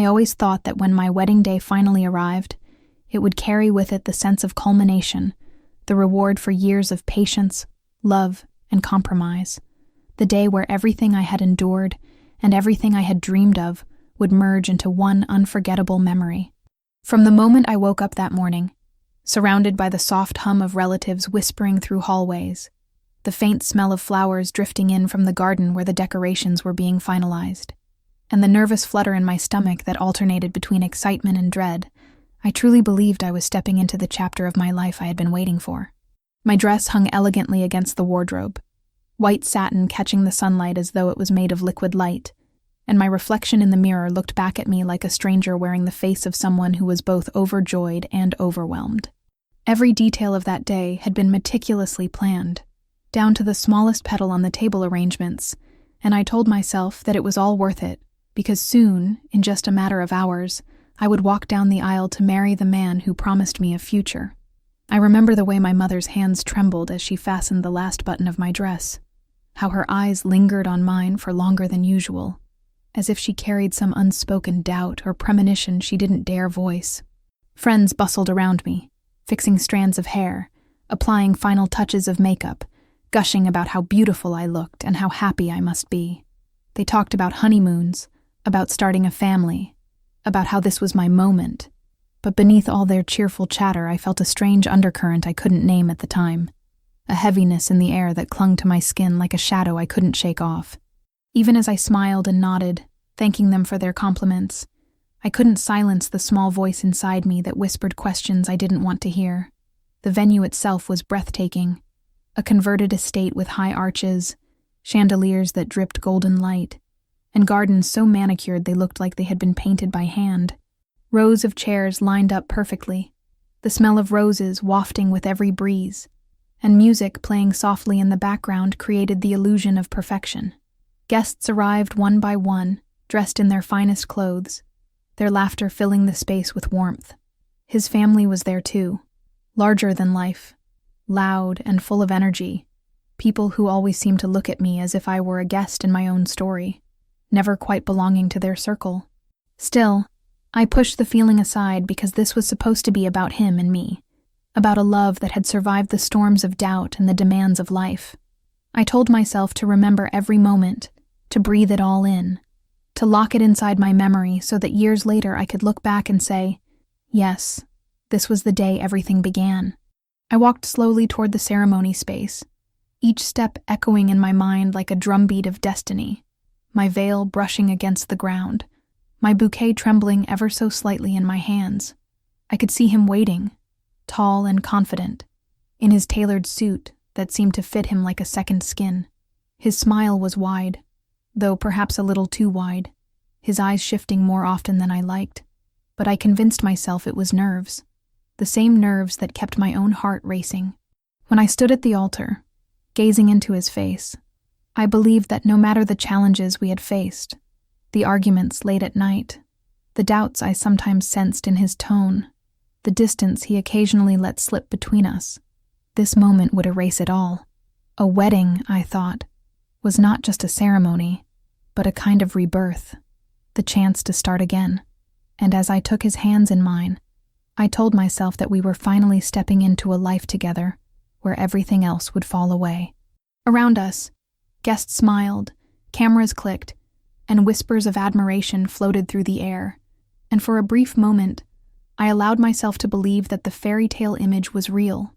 I always thought that when my wedding day finally arrived, it would carry with it the sense of culmination, the reward for years of patience, love, and compromise. The day where everything I had endured and everything I had dreamed of would merge into one unforgettable memory. From the moment I woke up that morning, surrounded by the soft hum of relatives whispering through hallways, the faint smell of flowers drifting in from the garden where the decorations were being finalized, and the nervous flutter in my stomach that alternated between excitement and dread, I truly believed I was stepping into the chapter of my life I had been waiting for. My dress hung elegantly against the wardrobe, white satin catching the sunlight as though it was made of liquid light, and my reflection in the mirror looked back at me like a stranger wearing the face of someone who was both overjoyed and overwhelmed. Every detail of that day had been meticulously planned, down to the smallest petal on the table arrangements, and I told myself that it was all worth it, because soon, in just a matter of hours, I would walk down the aisle to marry the man who promised me a future. I remember the way my mother's hands trembled as she fastened the last button of my dress, how her eyes lingered on mine for longer than usual, as if she carried some unspoken doubt or premonition she didn't dare voice. Friends bustled around me, fixing strands of hair, applying final touches of makeup, gushing about how beautiful I looked and how happy I must be. They talked about honeymoons, about starting a family, about how this was my moment, but beneath all their cheerful chatter I felt a strange undercurrent I couldn't name at the time, a heaviness in the air that clung to my skin like a shadow I couldn't shake off. Even as I smiled and nodded, thanking them for their compliments, I couldn't silence the small voice inside me that whispered questions I didn't want to hear. The venue itself was breathtaking, a converted estate with high arches, chandeliers that dripped golden light, and gardens so manicured they looked like they had been painted by hand. Rows of chairs lined up perfectly, the smell of roses wafting with every breeze, and music playing softly in the background created the illusion of perfection. Guests arrived one by one, dressed in their finest clothes, their laughter filling the space with warmth. His family was there too, larger than life, loud and full of energy, people who always seemed to look at me as if I were a guest in my own story, never quite belonging to their circle. Still, I pushed the feeling aside because this was supposed to be about him and me, about a love that had survived the storms of doubt and the demands of life. I told myself to remember every moment, to breathe it all in, to lock it inside my memory so that years later I could look back and say, yes, this was the day everything began. I walked slowly toward the ceremony space, each step echoing in my mind like a drumbeat of destiny, my veil brushing against the ground, my bouquet trembling ever so slightly in my hands. I could see him waiting, tall and confident, in his tailored suit that seemed to fit him like a second skin. His smile was wide, though perhaps a little too wide, his eyes shifting more often than I liked, but I convinced myself it was nerves, the same nerves that kept my own heart racing. When I stood at the altar, gazing into his face, I believed that no matter the challenges we had faced, the arguments late at night, the doubts I sometimes sensed in his tone, the distance he occasionally let slip between us, this moment would erase it all. A wedding, I thought, was not just a ceremony, but a kind of rebirth, the chance to start again. And as I took his hands in mine, I told myself that we were finally stepping into a life together where everything else would fall away. Around us, guests smiled, cameras clicked, and whispers of admiration floated through the air, and for a brief moment, I allowed myself to believe that the fairy tale image was real.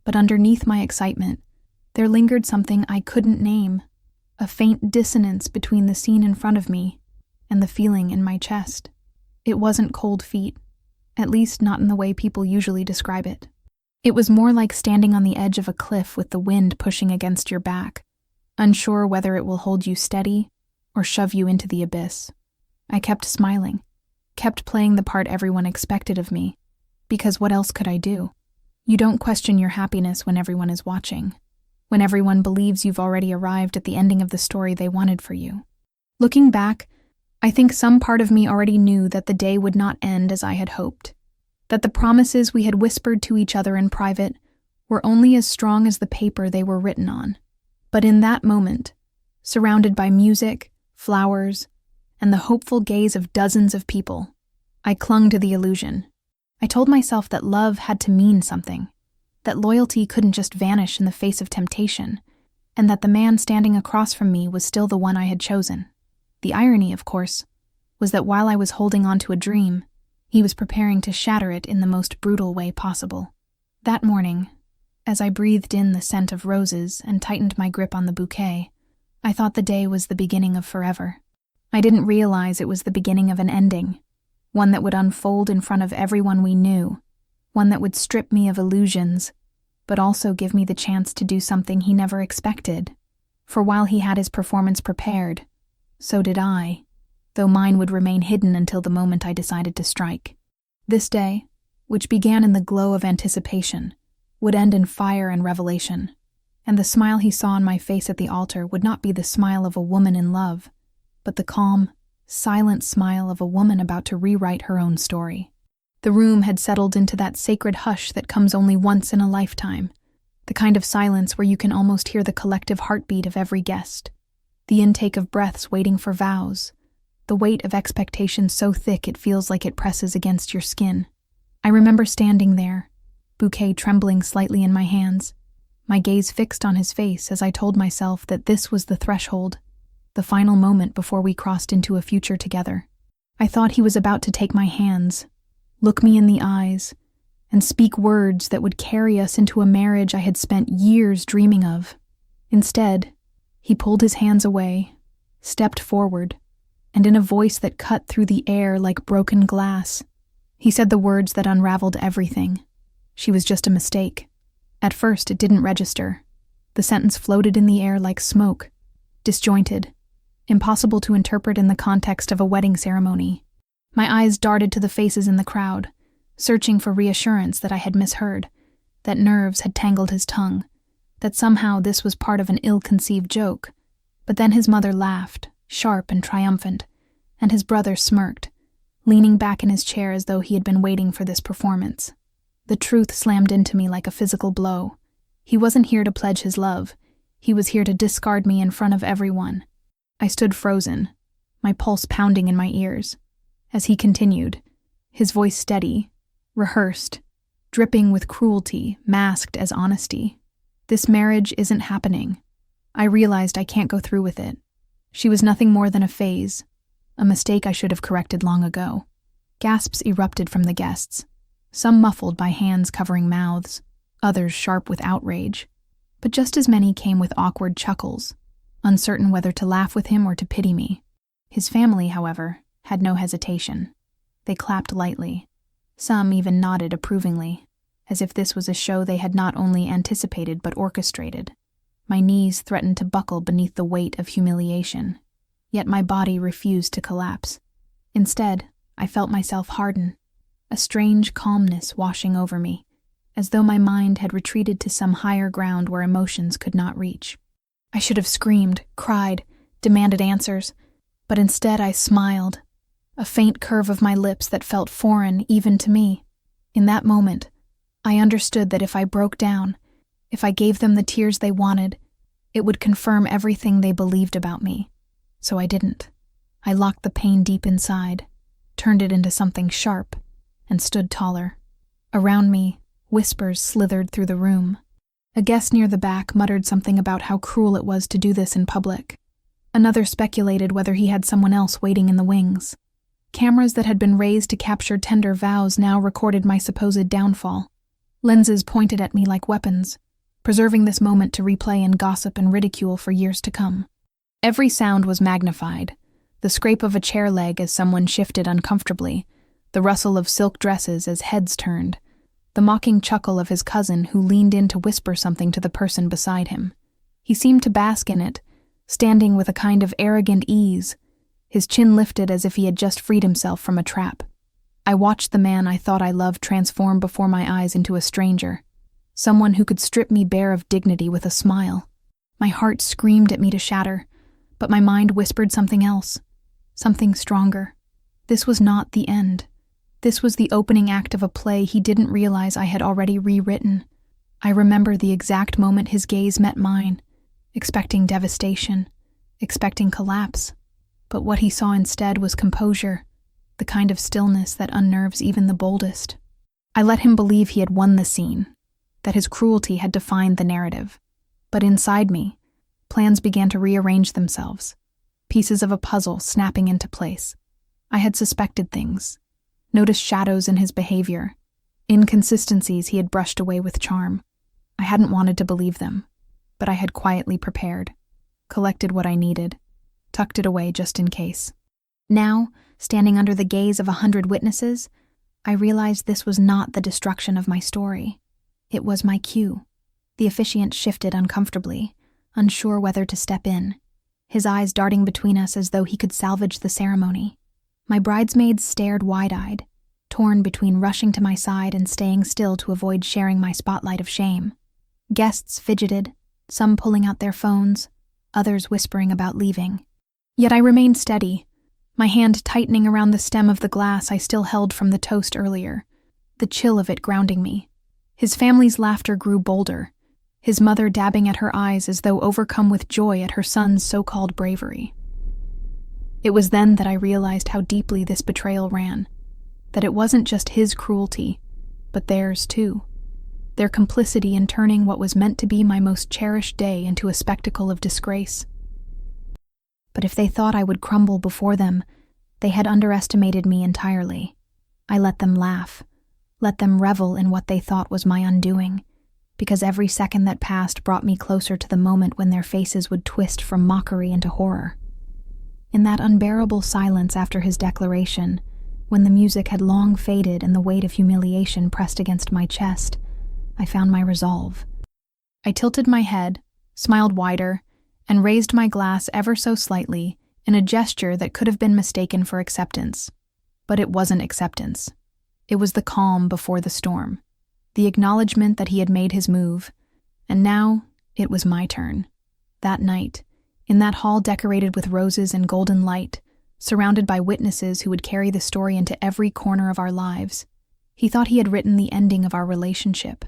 But underneath my excitement, there lingered something I couldn't name, a faint dissonance between the scene in front of me and the feeling in my chest. It wasn't cold feet, at least not in the way people usually describe it. It was more like standing on the edge of a cliff with the wind pushing against your back, unsure whether it will hold you steady or shove you into the abyss. I kept smiling, kept playing the part everyone expected of me, because what else could I do? You don't question your happiness when everyone is watching, when everyone believes you've already arrived at the ending of the story they wanted for you. Looking back, I think some part of me already knew that the day would not end as I had hoped, that the promises we had whispered to each other in private were only as strong as the paper they were written on. But in that moment, surrounded by music, flowers, and the hopeful gaze of dozens of people, I clung to the illusion. I told myself that love had to mean something, that loyalty couldn't just vanish in the face of temptation, and that the man standing across from me was still the one I had chosen. The irony, of course, was that while I was holding on to a dream, he was preparing to shatter it in the most brutal way possible. That morning, as I breathed in the scent of roses and tightened my grip on the bouquet, I thought the day was the beginning of forever. I didn't realize it was the beginning of an ending, one that would unfold in front of everyone we knew, one that would strip me of illusions, but also give me the chance to do something he never expected. For while he had his performance prepared, so did I, though mine would remain hidden until the moment I decided to strike. This day, which began in the glow of anticipation, would end in fire and revelation, and the smile he saw on my face at the altar would not be the smile of a woman in love, but the calm, silent smile of a woman about to rewrite her own story. The room had settled into that sacred hush that comes only once in a lifetime, the kind of silence where you can almost hear the collective heartbeat of every guest, the intake of breaths waiting for vows, the weight of expectation so thick it feels like it presses against your skin. I remember standing there, bouquet trembling slightly in my hands, my gaze fixed on his face as I told myself that this was the threshold, the final moment before we crossed into a future together. I thought he was about to take my hands, look me in the eyes, and speak words that would carry us into a marriage I had spent years dreaming of. Instead, he pulled his hands away, stepped forward, and in a voice that cut through the air like broken glass, he said the words that unraveled everything. She was just a mistake. At first, it didn't register. The sentence floated in the air like smoke, disjointed, impossible to interpret in the context of a wedding ceremony. My eyes darted to the faces in the crowd, searching for reassurance that I had misheard, that nerves had tangled his tongue, that somehow this was part of an ill-conceived joke. But then his mother laughed, sharp and triumphant, and his brother smirked, leaning back in his chair as though he had been waiting for this performance. The truth slammed into me like a physical blow. He wasn't here to pledge his love. He was here to discard me in front of everyone. I stood frozen, my pulse pounding in my ears. As he continued, his voice steady, rehearsed, dripping with cruelty, masked as honesty. This marriage isn't happening. I realized I can't go through with it. She was nothing more than a phase, a mistake I should have corrected long ago. Gasps erupted from the guests, some muffled by hands covering mouths, others sharp with outrage. But just as many came with awkward chuckles, uncertain whether to laugh with him or to pity me. His family, however, had no hesitation. They clapped lightly. Some even nodded approvingly, as if this was a show they had not only anticipated but orchestrated. My knees threatened to buckle beneath the weight of humiliation, yet my body refused to collapse. Instead, I felt myself harden, a strange calmness washing over me, as though my mind had retreated to some higher ground where emotions could not reach. I should have screamed, cried, demanded answers, but instead I smiled, a faint curve of my lips that felt foreign even to me. In that moment, I understood that if I broke down, if I gave them the tears they wanted, it would confirm everything they believed about me. So I didn't. I locked the pain deep inside, turned it into something sharp, and stood taller. Around me, whispers slithered through the room. A guest near the back muttered something about how cruel it was to do this in public. Another speculated whether he had someone else waiting in the wings. Cameras that had been raised to capture tender vows now recorded my supposed downfall. Lenses pointed at me like weapons, preserving this moment to replay in gossip and ridicule for years to come. Every sound was magnified, the scrape of a chair leg as someone shifted uncomfortably, the rustle of silk dresses as heads turned, the mocking chuckle of his cousin who leaned in to whisper something to the person beside him. He seemed to bask in it, standing with a kind of arrogant ease, his chin lifted as if he had just freed himself from a trap. I watched the man I thought I loved transform before my eyes into a stranger, someone who could strip me bare of dignity with a smile. My heart screamed at me to shatter, but my mind whispered something else, something stronger. This was not the end. This was the opening act of a play he didn't realize I had already rewritten. I remember the exact moment his gaze met mine, expecting devastation, expecting collapse. But what he saw instead was composure, the kind of stillness that unnerves even the boldest. I let him believe he had won the scene, that his cruelty had defined the narrative. But inside me, plans began to rearrange themselves, pieces of a puzzle snapping into place. I had suspected things, noticed shadows in his behavior, inconsistencies he had brushed away with charm. I hadn't wanted to believe them, but I had quietly prepared, collected what I needed, tucked it away just in case. Now, standing under the gaze of 100 witnesses, I realized this was not the destruction of my story. It was my cue. The officiant shifted uncomfortably, unsure whether to step in, his eyes darting between us as though he could salvage the ceremony. My bridesmaids stared wide-eyed, torn between rushing to my side and staying still to avoid sharing my spotlight of shame. Guests fidgeted, some pulling out their phones, others whispering about leaving. Yet I remained steady, my hand tightening around the stem of the glass I still held from the toast earlier, the chill of it grounding me. His family's laughter grew bolder, his mother dabbing at her eyes as though overcome with joy at her son's so-called bravery. It was then that I realized how deeply this betrayal ran, that it wasn't just his cruelty, but theirs too. Their complicity in turning what was meant to be my most cherished day into a spectacle of disgrace. But if they thought I would crumble before them, they had underestimated me entirely. I let them laugh, let them revel in what they thought was my undoing, because every second that passed brought me closer to the moment when their faces would twist from mockery into horror. In that unbearable silence after his declaration, when the music had long faded and the weight of humiliation pressed against my chest, I found my resolve. I tilted my head, smiled wider, and raised my glass ever so slightly in a gesture that could have been mistaken for acceptance. But it wasn't acceptance. It was the calm before the storm, the acknowledgement that he had made his move, and now it was my turn. That night, in that hall decorated with roses and golden light, surrounded by witnesses who would carry the story into every corner of our lives, he thought he had written the ending of our relationship.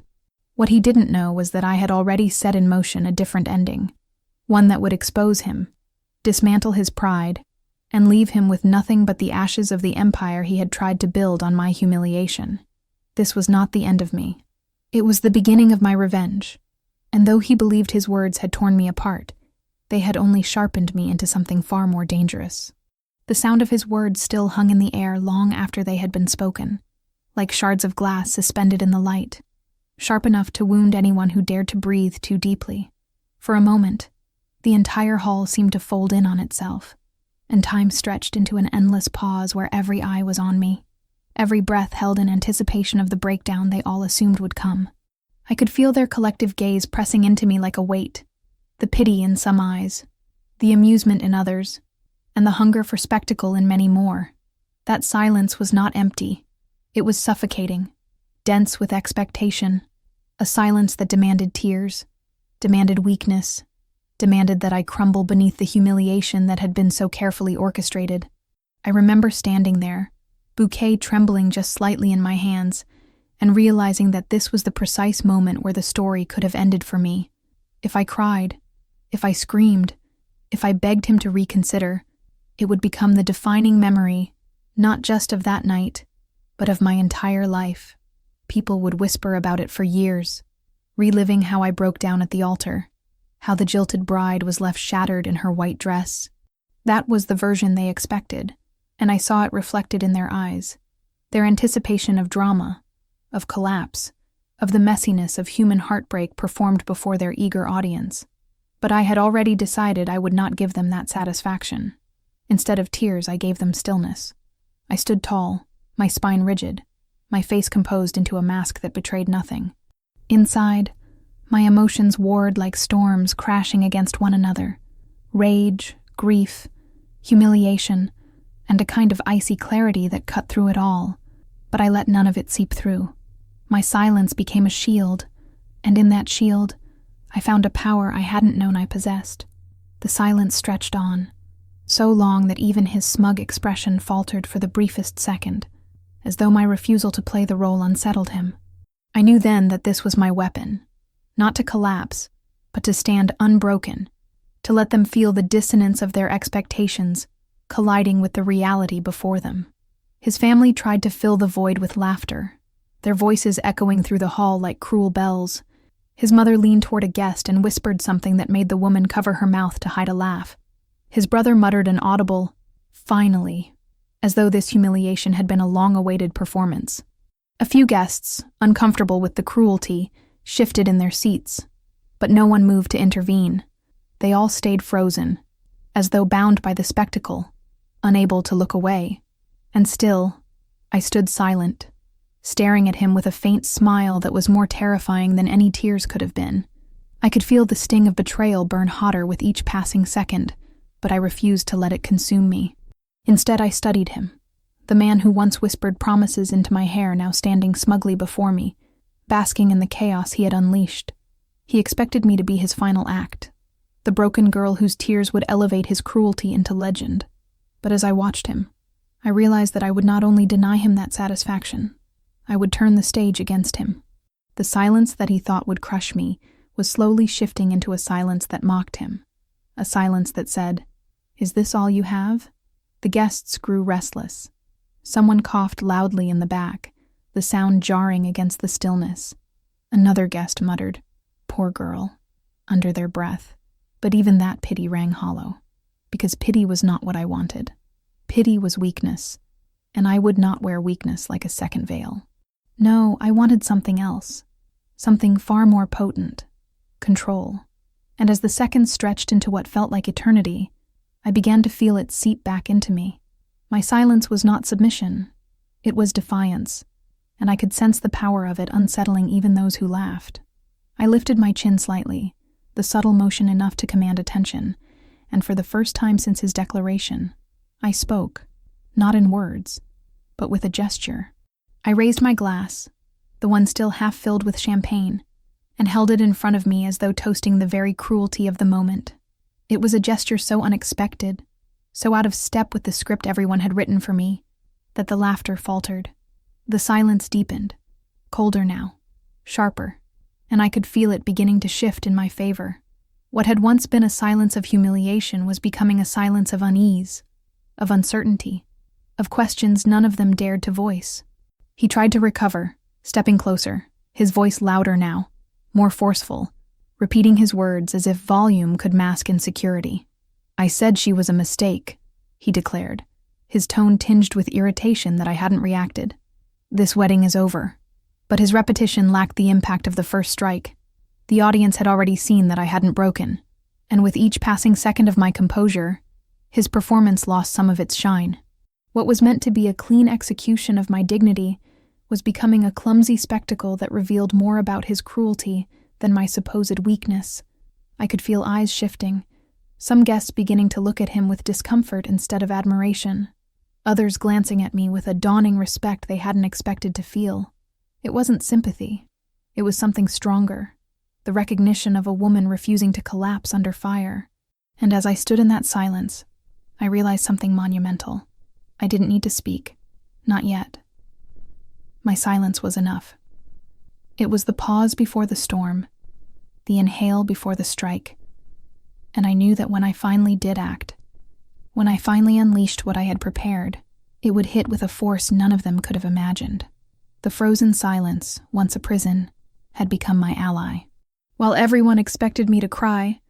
What he didn't know was that I had already set in motion a different ending, one that would expose him, dismantle his pride, and leave him with nothing but the ashes of the empire he had tried to build on my humiliation. This was not the end of me. It was the beginning of my revenge, and though he believed his words had torn me apart, they had only sharpened me into something far more dangerous. The sound of his words still hung in the air long after they had been spoken, like shards of glass suspended in the light, sharp enough to wound anyone who dared to breathe too deeply. For a moment, the entire hall seemed to fold in on itself, and time stretched into an endless pause where every eye was on me, every breath held in anticipation of the breakdown they all assumed would come. I could feel their collective gaze pressing into me like a weight, the pity in some eyes, the amusement in others, and the hunger for spectacle in many more. That silence was not empty. It was suffocating, dense with expectation, a silence that demanded tears, demanded weakness, demanded that I crumble beneath the humiliation that had been so carefully orchestrated. I remember standing there, bouquet trembling just slightly in my hands, and realizing that this was the precise moment where the story could have ended for me. If I cried, if I screamed, if I begged him to reconsider, it would become the defining memory, not just of that night, but of my entire life. People would whisper about it for years, reliving how I broke down at the altar, how the jilted bride was left shattered in her white dress. That was the version they expected, and I saw it reflected in their eyes, their anticipation of drama, of collapse, of the messiness of human heartbreak performed before their eager audience. But I had already decided I would not give them that satisfaction. Instead of tears, I gave them stillness. I stood tall, my spine rigid, my face composed into a mask that betrayed nothing. Inside, my emotions warred like storms crashing against one another. Rage, grief, humiliation, and a kind of icy clarity that cut through it all. But I let none of it seep through. My silence became a shield, and in that shield, I found a power I hadn't known I possessed. The silence stretched on, so long that even his smug expression faltered for the briefest second, as though my refusal to play the role unsettled him. I knew then that this was my weapon, not to collapse, but to stand unbroken, to let them feel the dissonance of their expectations colliding with the reality before them. His family tried to fill the void with laughter, their voices echoing through the hall like cruel bells. His mother leaned toward a guest and whispered something that made the woman cover her mouth to hide a laugh. His brother muttered an audible, "Finally," as though this humiliation had been a long-awaited performance. A few guests, uncomfortable with the cruelty, shifted in their seats, but no one moved to intervene. They all stayed frozen, as though bound by the spectacle, unable to look away. And still, I stood silent, staring at him with a faint smile that was more terrifying than any tears could have been. I could feel the sting of betrayal burn hotter with each passing second, but I refused to let it consume me. Instead, I studied him, the man who once whispered promises into my hair now standing smugly before me, basking in the chaos he had unleashed. He expected me to be his final act, the broken girl whose tears would elevate his cruelty into legend. But as I watched him, I realized that I would not only deny him that satisfaction, I would turn the stage against him. The silence that he thought would crush me was slowly shifting into a silence that mocked him, a silence that said, "Is this all you have?" The guests grew restless. Someone coughed loudly in the back, the sound jarring against the stillness. Another guest muttered, "Poor girl," under their breath. But even that pity rang hollow, because pity was not what I wanted. Pity was weakness, and I would not wear weakness like a second veil. No, I wanted something else, something far more potent, control. And as the seconds stretched into what felt like eternity, I began to feel it seep back into me. My silence was not submission, it was defiance, and I could sense the power of it unsettling even those who laughed. I lifted my chin slightly, the subtle motion enough to command attention, and for the first time since his declaration, I spoke, not in words, but with a gesture. I raised my glass, the one still half filled with champagne, and held it in front of me as though toasting the very cruelty of the moment. It was a gesture so unexpected, so out of step with the script everyone had written for me, that the laughter faltered. The silence deepened, colder now, sharper, and I could feel it beginning to shift in my favor. What had once been a silence of humiliation was becoming a silence of unease, of uncertainty, of questions none of them dared to voice. He tried to recover, stepping closer, his voice louder now, more forceful, repeating his words as if volume could mask insecurity. "I said she was a mistake," he declared, his tone tinged with irritation that I hadn't reacted. "This wedding is over." But his repetition lacked the impact of the first strike. The audience had already seen that I hadn't broken, and with each passing second of my composure, his performance lost some of its shine. What was meant to be a clean execution of my dignity was becoming a clumsy spectacle that revealed more about his cruelty than my supposed weakness. I could feel eyes shifting, some guests beginning to look at him with discomfort instead of admiration, others glancing at me with a dawning respect they hadn't expected to feel. It wasn't sympathy. It was something stronger, the recognition of a woman refusing to collapse under fire. And as I stood in that silence, I realized something monumental. I didn't need to speak. Not yet. My silence was enough. It was the pause before the storm, the inhale before the strike. And I knew that when I finally did act, when I finally unleashed what I had prepared, it would hit with a force none of them could have imagined. The frozen silence, once a prison, had become my ally. While everyone expected me to cry,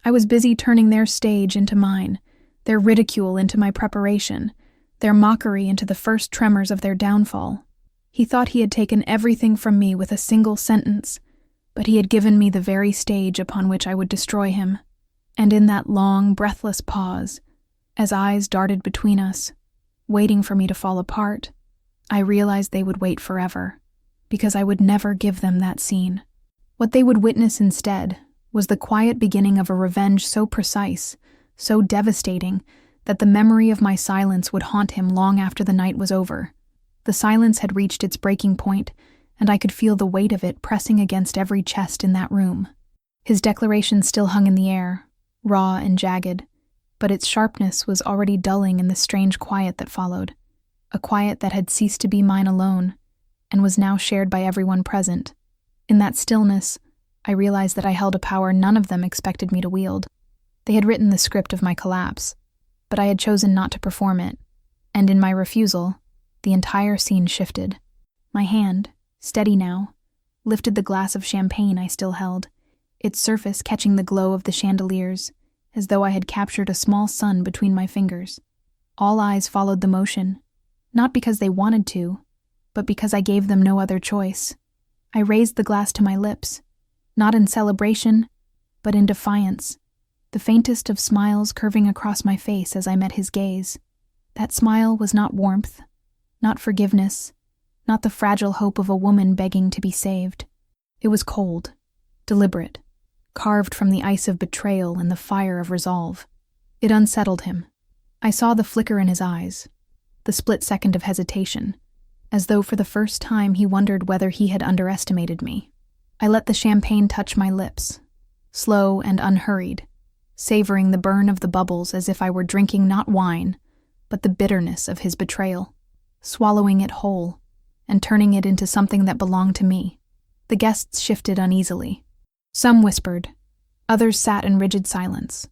I was busy turning their stage into mine, their ridicule into my preparation, their mockery into the first tremors of their downfall. He thought he had taken everything from me with a single sentence, but he had given me the very stage upon which I would destroy him. And in that long, breathless pause, as eyes darted between us, waiting for me to fall apart, I realized they would wait forever, because I would never give them that scene. What they would witness instead was the quiet beginning of a revenge so precise, so devastating, that the memory of my silence would haunt him long after the night was over. The silence had reached its breaking point, and I could feel the weight of it pressing against every chest in that room. His declaration still hung in the air, raw and jagged, but its sharpness was already dulling in the strange quiet that followed, a quiet that had ceased to be mine alone, and was now shared by everyone present. In that stillness, I realized that I held a power none of them expected me to wield. They had written the script of my collapse, but I had chosen not to perform it, and in my refusal, The entire scene shifted. My hand, steady now, lifted the glass of champagne I still held, its surface catching the glow of the chandeliers, as though I had captured a small sun between my fingers. All eyes followed the motion, not because they wanted to, but because I gave them no other choice. I raised the glass to my lips, not in celebration, but in defiance, the faintest of smiles curving across my face as I met his gaze. That smile was not warmth, not forgiveness, not the fragile hope of a woman begging to be saved. It was cold, deliberate, carved from the ice of betrayal and the fire of resolve. It unsettled him. I saw the flicker in his eyes, the split second of hesitation, as though for the first time he wondered whether he had underestimated me. I let the champagne touch my lips, slow and unhurried, savoring the burn of the bubbles as if I were drinking not wine, but the bitterness of his betrayal, swallowing it whole, and turning it into something that belonged to me. The guests shifted uneasily. Some whispered, others sat in rigid silence,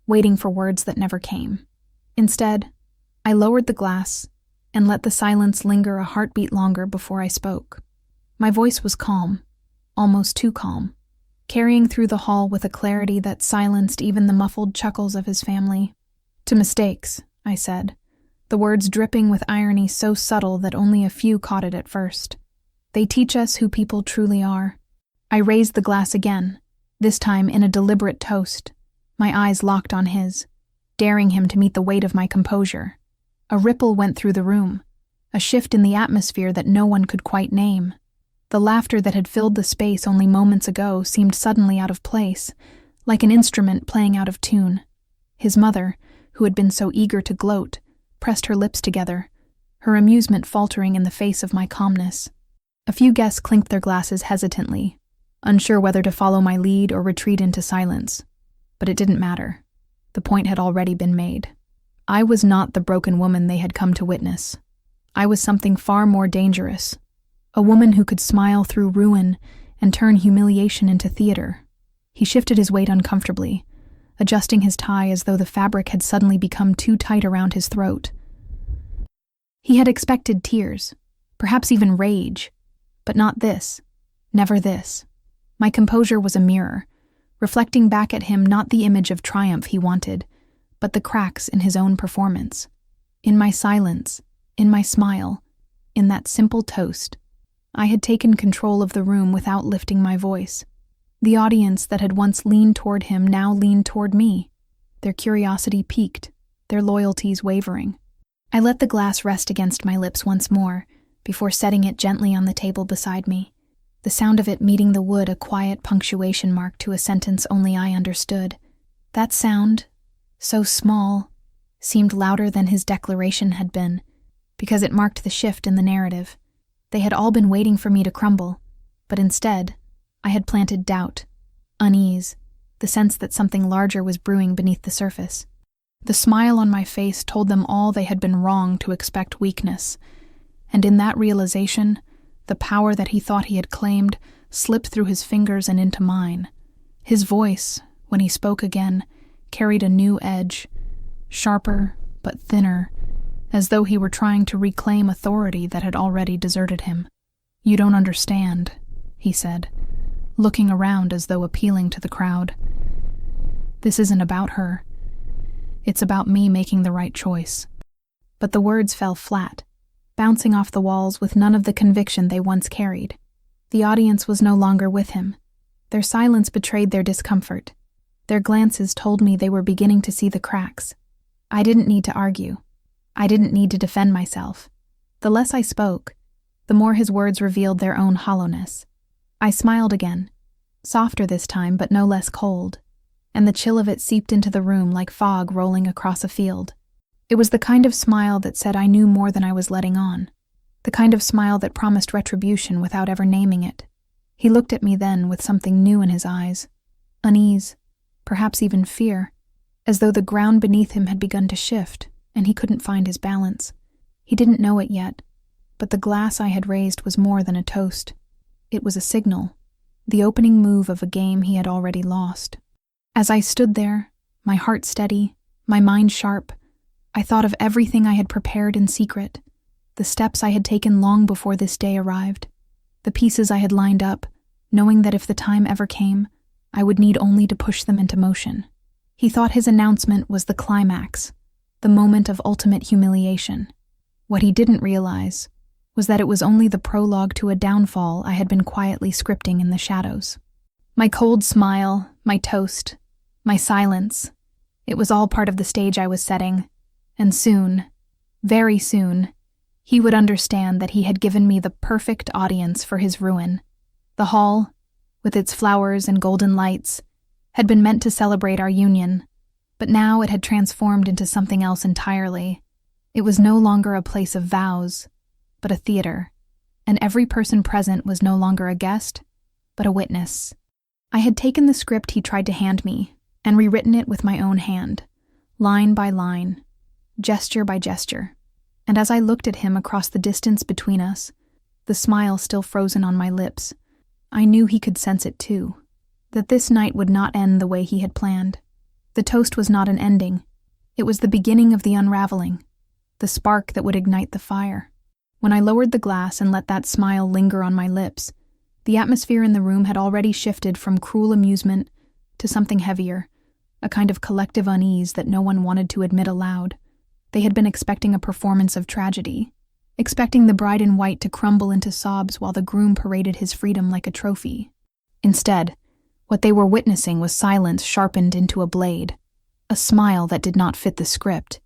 waiting for words that never came. Instead, I lowered the glass and let the silence linger a heartbeat longer before I spoke. My voice was calm, almost too calm, carrying through the hall with a clarity that silenced even the muffled chuckles of his family. To mistakes, I said, the words dripping with irony so subtle that only a few caught it at first. They teach us who people truly are. I raised the glass again, this time in a deliberate toast, my eyes locked on his, daring him to meet the weight of my composure. A ripple went through the room, a shift in the atmosphere that no one could quite name. The laughter that had filled the space only moments ago seemed suddenly out of place, like an instrument playing out of tune. His mother, who had been so eager to gloat, pressed her lips together, her amusement faltering in the face of my calmness. A few guests clinked their glasses hesitantly, unsure whether to follow my lead or retreat into silence. But it didn't matter. The point had already been made. I was not the broken woman they had come to witness. I was something far more dangerous. A woman who could smile through ruin and turn humiliation into theater. He shifted his weight uncomfortably, adjusting his tie as though the fabric had suddenly become too tight around his throat. He had expected tears, perhaps even rage, but not this, never this. My composure was a mirror, reflecting back at him not the image of triumph he wanted, but the cracks in his own performance. In my silence, in my smile, in that simple toast, I had taken control of the room without lifting my voice. The audience that had once leaned toward him now leaned toward me, their curiosity piqued, their loyalties wavering. I let the glass rest against my lips once more, before setting it gently on the table beside me, the sound of it meeting the wood a quiet punctuation mark to a sentence only I understood. That sound, so small, seemed louder than his declaration had been, because it marked the shift in the narrative. They had all been waiting for me to crumble, but instead, I had planted doubt, unease, the sense that something larger was brewing beneath the surface. The smile on my face told them all they had been wrong to expect weakness, and in that realization, the power that he thought he had claimed slipped through his fingers and into mine. His voice, when he spoke again, carried a new edge, sharper but thinner, as though he were trying to reclaim authority that had already deserted him. "You don't understand," he said, looking around as though appealing to the crowd. "This isn't about her. It's about me making the right choice." But the words fell flat, bouncing off the walls with none of the conviction they once carried. The audience was no longer with him. Their silence betrayed their discomfort. Their glances told me they were beginning to see the cracks. I didn't need to argue. I didn't need to defend myself. The less I spoke, the more his words revealed their own hollowness. I smiled again, softer this time but no less cold, and the chill of it seeped into the room like fog rolling across a field. It was the kind of smile that said I knew more than I was letting on, the kind of smile that promised retribution without ever naming it. He looked at me then with something new in his eyes, unease, perhaps even fear, as though the ground beneath him had begun to shift, and he couldn't find his balance. He didn't know it yet, but the glass I had raised was more than a toast. It was a signal, the opening move of a game he had already lost. As I stood there, my heart steady, my mind sharp, I thought of everything I had prepared in secret, the steps I had taken long before this day arrived, the pieces I had lined up, knowing that if the time ever came, I would need only to push them into motion. He thought his announcement was the climax, the moment of ultimate humiliation. What he didn't realize was that it was only the prologue to a downfall I had been quietly scripting in the shadows. My cold smile, my toast, my silence, it was all part of the stage I was setting, and soon, very soon, he would understand that he had given me the perfect audience for his ruin. The hall, with its flowers and golden lights, had been meant to celebrate our union, but now it had transformed into something else entirely. It was no longer a place of vows, but a theater, and every person present was no longer a guest, but a witness. I had taken the script he tried to hand me and rewritten it with my own hand, line by line, gesture by gesture, and as I looked at him across the distance between us, the smile still frozen on my lips, I knew he could sense it too, that this night would not end the way he had planned. The toast was not an ending. It was the beginning of the unraveling, the spark that would ignite the fire. When I lowered the glass and let that smile linger on my lips, the atmosphere in the room had already shifted from cruel amusement to something heavier, a kind of collective unease that no one wanted to admit aloud. They had been expecting a performance of tragedy, expecting the bride in white to crumble into sobs while the groom paraded his freedom like a trophy. Instead, what they were witnessing was silence sharpened into a blade, a smile that did not fit the script,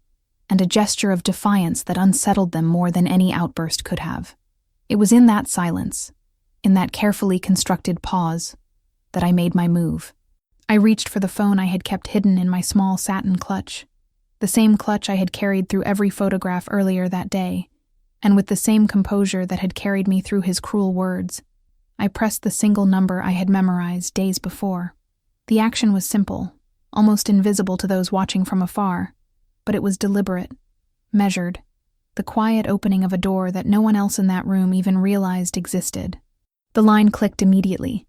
and a gesture of defiance that unsettled them more than any outburst could have. It was in that silence, in that carefully constructed pause, that I made my move. I reached for the phone I had kept hidden in my small satin clutch, the same clutch I had carried through every photograph earlier that day, and with the same composure that had carried me through his cruel words, I pressed the single number I had memorized days before. The action was simple, almost invisible to those watching from afar, but it was deliberate, measured, the quiet opening of a door that no one else in that room even realized existed. The line clicked immediately,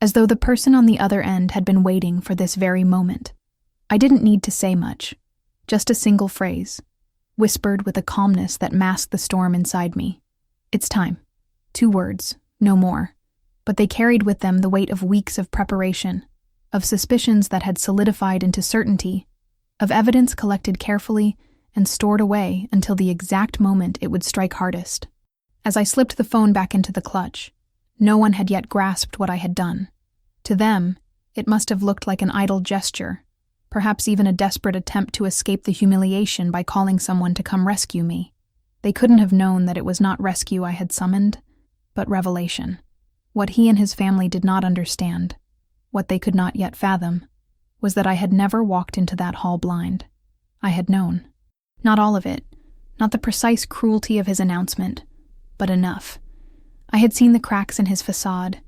as though the person on the other end had been waiting for this very moment. I didn't need to say much, just a single phrase, whispered with a calmness that masked the storm inside me. It's time. 2 words, no more. But they carried with them the weight of weeks of preparation, of suspicions that had solidified into certainty, of evidence collected carefully and stored away until the exact moment it would strike hardest. As I slipped the phone back into the clutch, no one had yet grasped what I had done. To them, it must have looked like an idle gesture, perhaps even a desperate attempt to escape the humiliation by calling someone to come rescue me. They couldn't have known that it was not rescue I had summoned, but revelation. What he and his family did not understand, what they could not yet fathom, was that I had never walked into that hall blind. I had known. Not all of it, not the precise cruelty of his announcement, but enough. I had seen the cracks in his facade,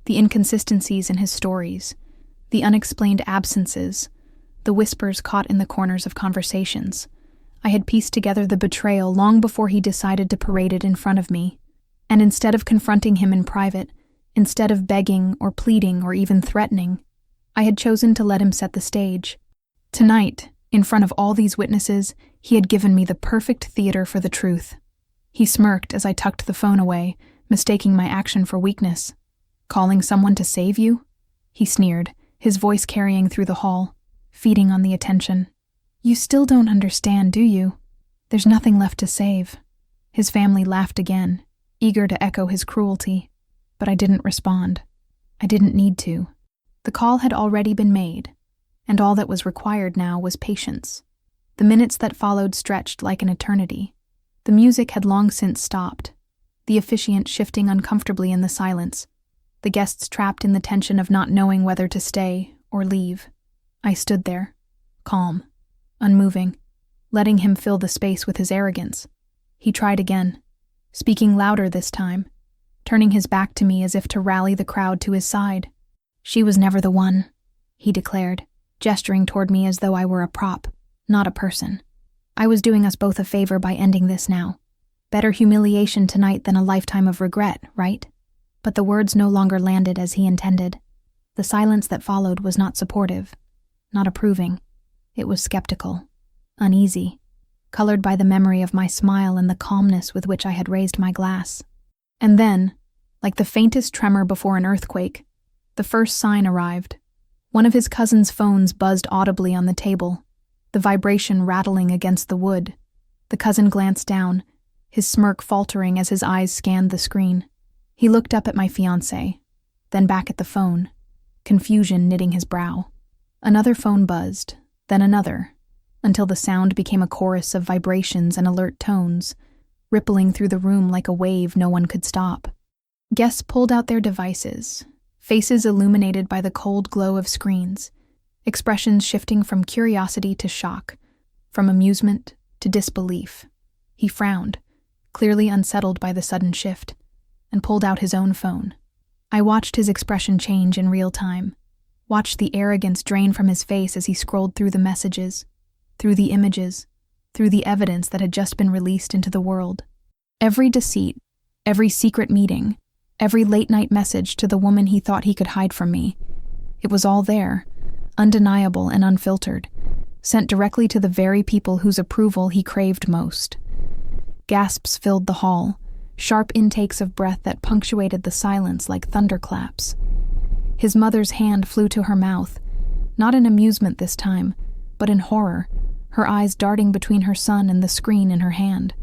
the inconsistencies in his stories, the unexplained absences, the whispers caught in the corners of conversations. I had pieced together the betrayal long before he decided to parade it in front of me, and instead of confronting him in private, instead of begging or pleading or even threatening, I had chosen to let him set the stage. Tonight, in front of all these witnesses, he had given me the perfect theater for the truth. He smirked as I tucked the phone away, mistaking my action for weakness. Calling someone to save you? He sneered, his voice carrying through the hall, feeding on the attention. You still don't understand, do you? There's nothing left to save. His family laughed again, eager to echo his cruelty, but I didn't respond. I didn't need to. The call had already been made, and all that was required now was patience. The minutes that followed stretched like an eternity. The music had long since stopped, the officiant shifting uncomfortably in the silence, the guests trapped in the tension of not knowing whether to stay or leave. I stood there, calm, unmoving, letting him fill the space with his arrogance. He tried again, speaking louder this time, turning his back to me as if to rally the crowd to his side. She was never the one, he declared, gesturing toward me as though I were a prop, not a person. I was doing us both a favor by ending this now. Better humiliation tonight than a lifetime of regret, right? But the words no longer landed as he intended. The silence that followed was not supportive, not approving. It was skeptical, uneasy. colored by the memory of my smile and the calmness with which I had raised my glass. And then, like the faintest tremor before an earthquake, the first sign arrived. One of his cousin's phones buzzed audibly on the table, the vibration rattling against the wood. The cousin glanced down, his smirk faltering as his eyes scanned the screen. He looked up at my fiancé, then back at the phone, confusion knitting his brow. Another phone buzzed, then another, until the sound became a chorus of vibrations and alert tones, rippling through the room like a wave no one could stop. Guests pulled out their devices, faces illuminated by the cold glow of screens, expressions shifting from curiosity to shock, from amusement to disbelief. He frowned, clearly unsettled by the sudden shift, and pulled out his own phone. I watched his expression change in real time, watched the arrogance drain from his face as he scrolled through the messages, through the images, through the evidence that had just been released into the world. Every deceit, every secret meeting, every late-night message to the woman he thought he could hide from me. It was all there, undeniable and unfiltered, sent directly to the very people whose approval he craved most. Gasps filled the hall, sharp intakes of breath that punctuated the silence like thunderclaps. His mother's hand flew to her mouth, not in amusement this time, but in horror, her eyes darting between her son and the screen in her hand.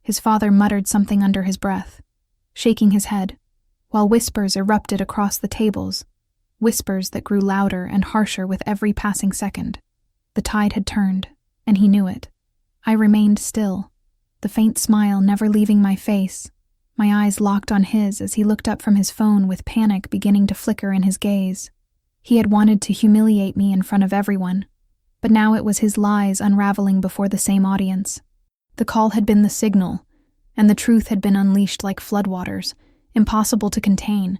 His father muttered something under his breath, shaking his head, while whispers erupted across the tables, whispers that grew louder and harsher with every passing second. The tide had turned, and he knew it. I remained still, the faint smile never leaving my face, my eyes locked on his as he looked up from his phone with panic beginning to flicker in his gaze. He had wanted to humiliate me in front of everyone, but now it was his lies unraveling before the same audience. The call had been the signal, and the truth had been unleashed like floodwaters, impossible to contain,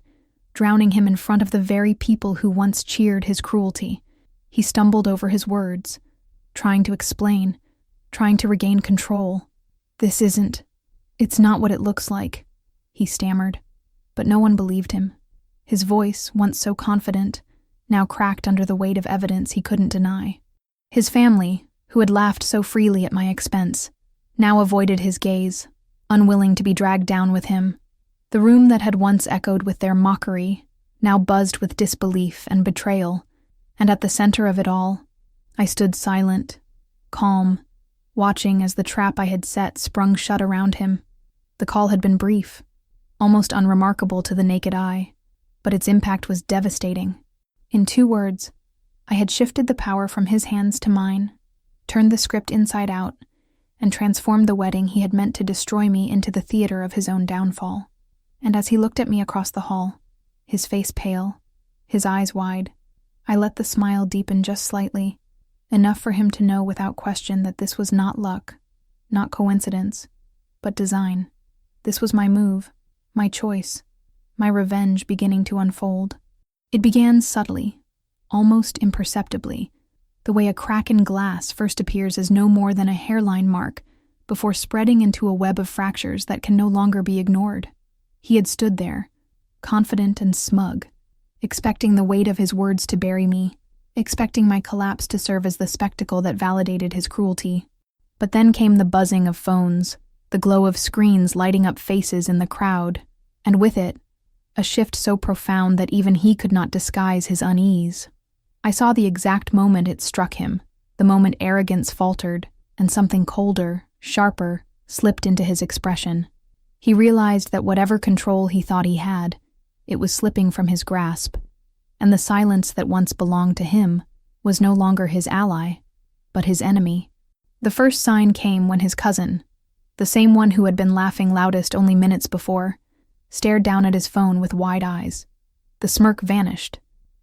drowning him in front of the very people who once cheered his cruelty. He stumbled over his words, trying to explain, trying to regain control. It's not what it looks like, he stammered, but no one believed him. His voice, once so confident, now cracked under the weight of evidence he couldn't deny. His family, who had laughed so freely at my expense, now avoided his gaze, unwilling to be dragged down with him. The room that had once echoed with their mockery now buzzed with disbelief and betrayal, and at the center of it all, I stood silent, calm, watching as the trap I had set sprung shut around him. The call had been brief, almost unremarkable to the naked eye, but its impact was devastating. In 2 words, I had shifted the power from his hands to mine, turned the script inside out, and transformed the wedding he had meant to destroy me into the theater of his own downfall. And as he looked at me across the hall, his face pale, his eyes wide, I let the smile deepen just slightly, enough for him to know without question that this was not luck, not coincidence, but design. This was my move, my choice, my revenge beginning to unfold. It began subtly, almost imperceptibly, the way a crack in glass first appears as no more than a hairline mark before spreading into a web of fractures that can no longer be ignored. He had stood there, confident and smug, expecting the weight of his words to bury me, expecting my collapse to serve as the spectacle that validated his cruelty. But then came the buzzing of phones, the glow of screens lighting up faces in the crowd, and with it, a shift so profound that even he could not disguise his unease. I saw the exact moment it struck him, the moment arrogance faltered, and something colder, sharper, slipped into his expression. He realized that whatever control he thought he had, it was slipping from his grasp, and the silence that once belonged to him was no longer his ally, but his enemy. The first sign came when his cousin, the same one who had been laughing loudest only minutes before, stared down at his phone with wide eyes. The smirk vanished,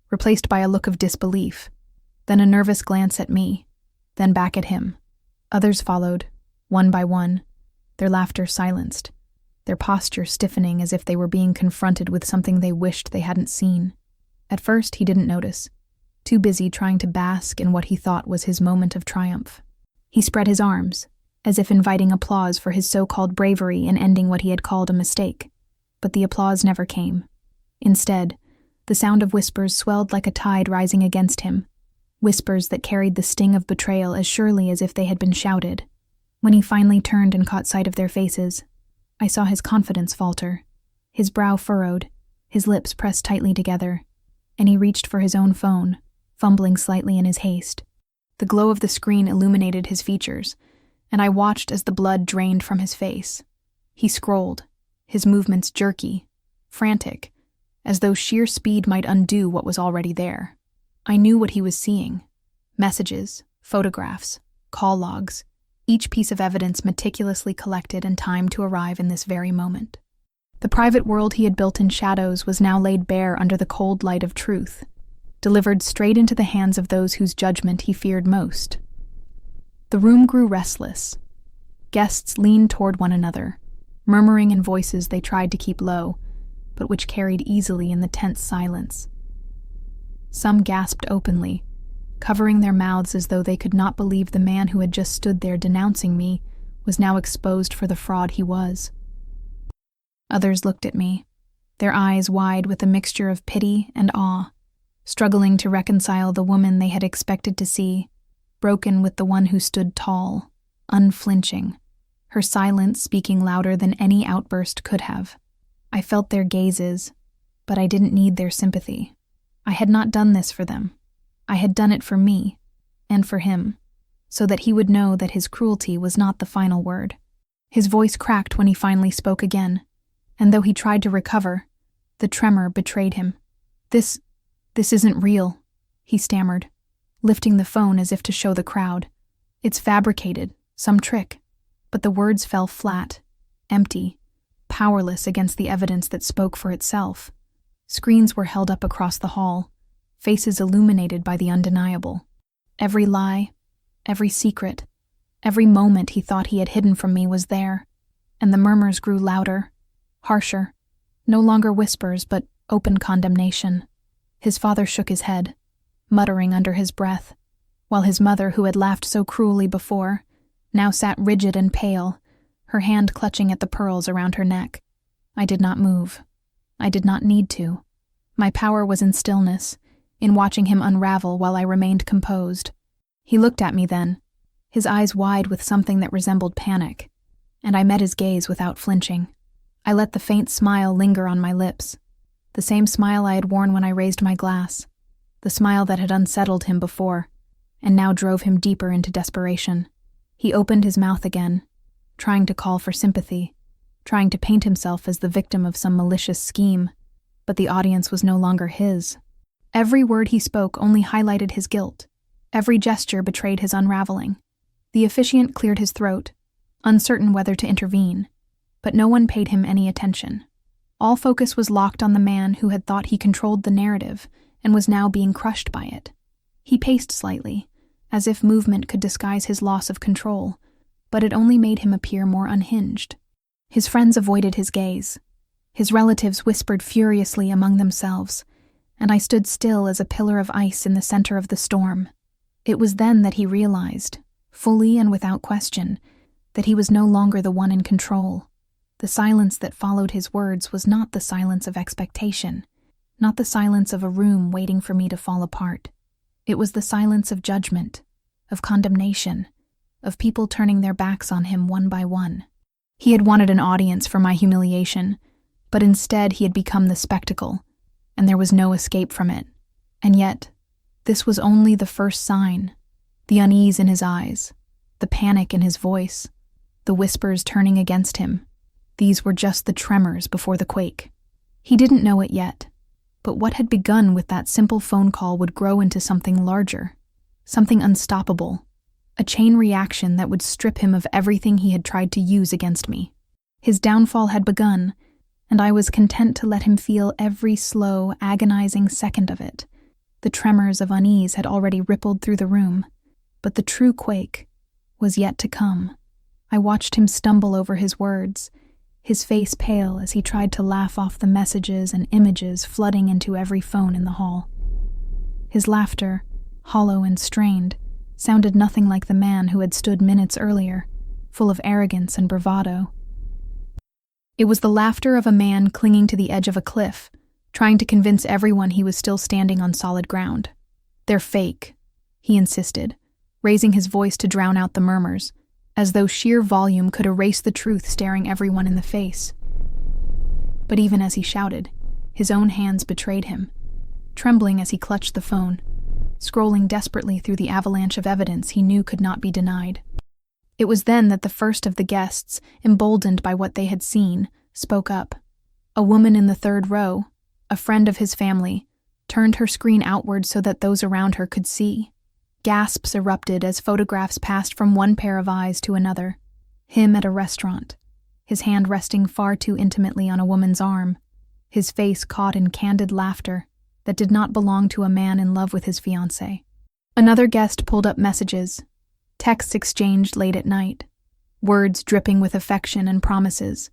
replaced by a look of disbelief, then a nervous glance at me, then back at him. Others followed, one by one, their laughter silenced, their posture stiffening as if they were being confronted with something they wished they hadn't seen. At first, he didn't notice, too busy trying to bask in what he thought was his moment of triumph. He spread his arms, as if inviting applause for his so-called bravery in ending what he had called a mistake. But the applause never came. Instead, the sound of whispers swelled like a tide rising against him, whispers that carried the sting of betrayal as surely as if they had been shouted. When he finally turned and caught sight of their faces, I saw his confidence falter. His brow furrowed, his lips pressed tightly together, and he reached for his own phone, fumbling slightly in his haste. The glow of the screen illuminated his features, and I watched as the blood drained from his face. He scrolled, his movements jerky, frantic, as though sheer speed might undo what was already there. I knew what he was seeing. Messages, photographs, call logs, each piece of evidence meticulously collected and timed to arrive in this very moment. The private world he had built in shadows was now laid bare under the cold light of truth, delivered straight into the hands of those whose judgment he feared most. The room grew restless. Guests leaned toward one another, murmuring in voices they tried to keep low, but which carried easily in the tense silence. Some gasped openly, covering their mouths as though they could not believe the man who had just stood there denouncing me was now exposed for the fraud he was. Others looked at me, their eyes wide with a mixture of pity and awe, struggling to reconcile the woman they had expected to see, broken with the one who stood tall, unflinching, her silence speaking louder than any outburst could have. I felt their gazes, but I didn't need their sympathy. I had not done this for them. I had done it for me, and for him, so that he would know that his cruelty was not the final word. His voice cracked when he finally spoke again, and though he tried to recover, the tremor betrayed him. This isn't real," he stammered, lifting the phone as if to show the crowd. "It's fabricated, some trick." But the words fell flat, empty, powerless against the evidence that spoke for itself. Screens were held up across the hall, faces illuminated by the undeniable. Every lie, every secret, every moment he thought he had hidden from me was there, and the murmurs grew louder, harsher, no longer whispers but open condemnation. His father shook his head, muttering under his breath, while his mother, who had laughed so cruelly before, now sat rigid and pale, her hand clutching at the pearls around her neck. I did not move. I did not need to. My power was in stillness, in watching him unravel while I remained composed. He looked at me then, his eyes wide with something that resembled panic, and I met his gaze without flinching. I let the faint smile linger on my lips, the same smile I had worn when I raised my glass, the smile that had unsettled him before, and now drove him deeper into desperation. He opened his mouth again, trying to call for sympathy, trying to paint himself as the victim of some malicious scheme, but the audience was no longer his. Every word he spoke only highlighted his guilt. Every gesture betrayed his unraveling. The officiant cleared his throat, uncertain whether to intervene, but no one paid him any attention. All focus was locked on the man who had thought he controlled the narrative and was now being crushed by it. He paced slightly, as if movement could disguise his loss of control, but it only made him appear more unhinged. His friends avoided his gaze. His relatives whispered furiously among themselves, and I stood still as a pillar of ice in the center of the storm. It was then that he realized, fully and without question, that he was no longer the one in control. The silence that followed his words was not the silence of expectation, not the silence of a room waiting for me to fall apart. It was the silence of judgment, of condemnation, of people turning their backs on him one by one. He had wanted an audience for my humiliation, but instead he had become the spectacle, and there was no escape from it. And yet, this was only the first sign. The unease in his eyes, the panic in his voice, the whispers turning against him. These were just the tremors before the quake. He didn't know it yet, but what had begun with that simple phone call would grow into something larger, something unstoppable, a chain reaction that would strip him of everything he had tried to use against me. His downfall had begun, and I was content to let him feel every slow, agonizing second of it. The tremors of unease had already rippled through the room, but the true quake was yet to come. I watched him stumble over his words, his face pale as he tried to laugh off the messages and images flooding into every phone in the hall. His laughter, hollow and strained, sounded nothing like the man who had stood minutes earlier, full of arrogance and bravado. It was the laughter of a man clinging to the edge of a cliff, trying to convince everyone he was still standing on solid ground. "They're fake," he insisted, raising his voice to drown out the murmurs, as though sheer volume could erase the truth staring everyone in the face. But even as he shouted, his own hands betrayed him, trembling as he clutched the phone, scrolling desperately through the avalanche of evidence he knew could not be denied. It was then that the first of the guests, emboldened by what they had seen, spoke up. A woman in the third row, a friend of his family, turned her screen outward so that those around her could see. Gasps erupted as photographs passed from one pair of eyes to another. Him at a restaurant, his hand resting far too intimately on a woman's arm, his face caught in candid laughter that did not belong to a man in love with his fiancé. Another guest pulled up messages, texts exchanged late at night, words dripping with affection and promises,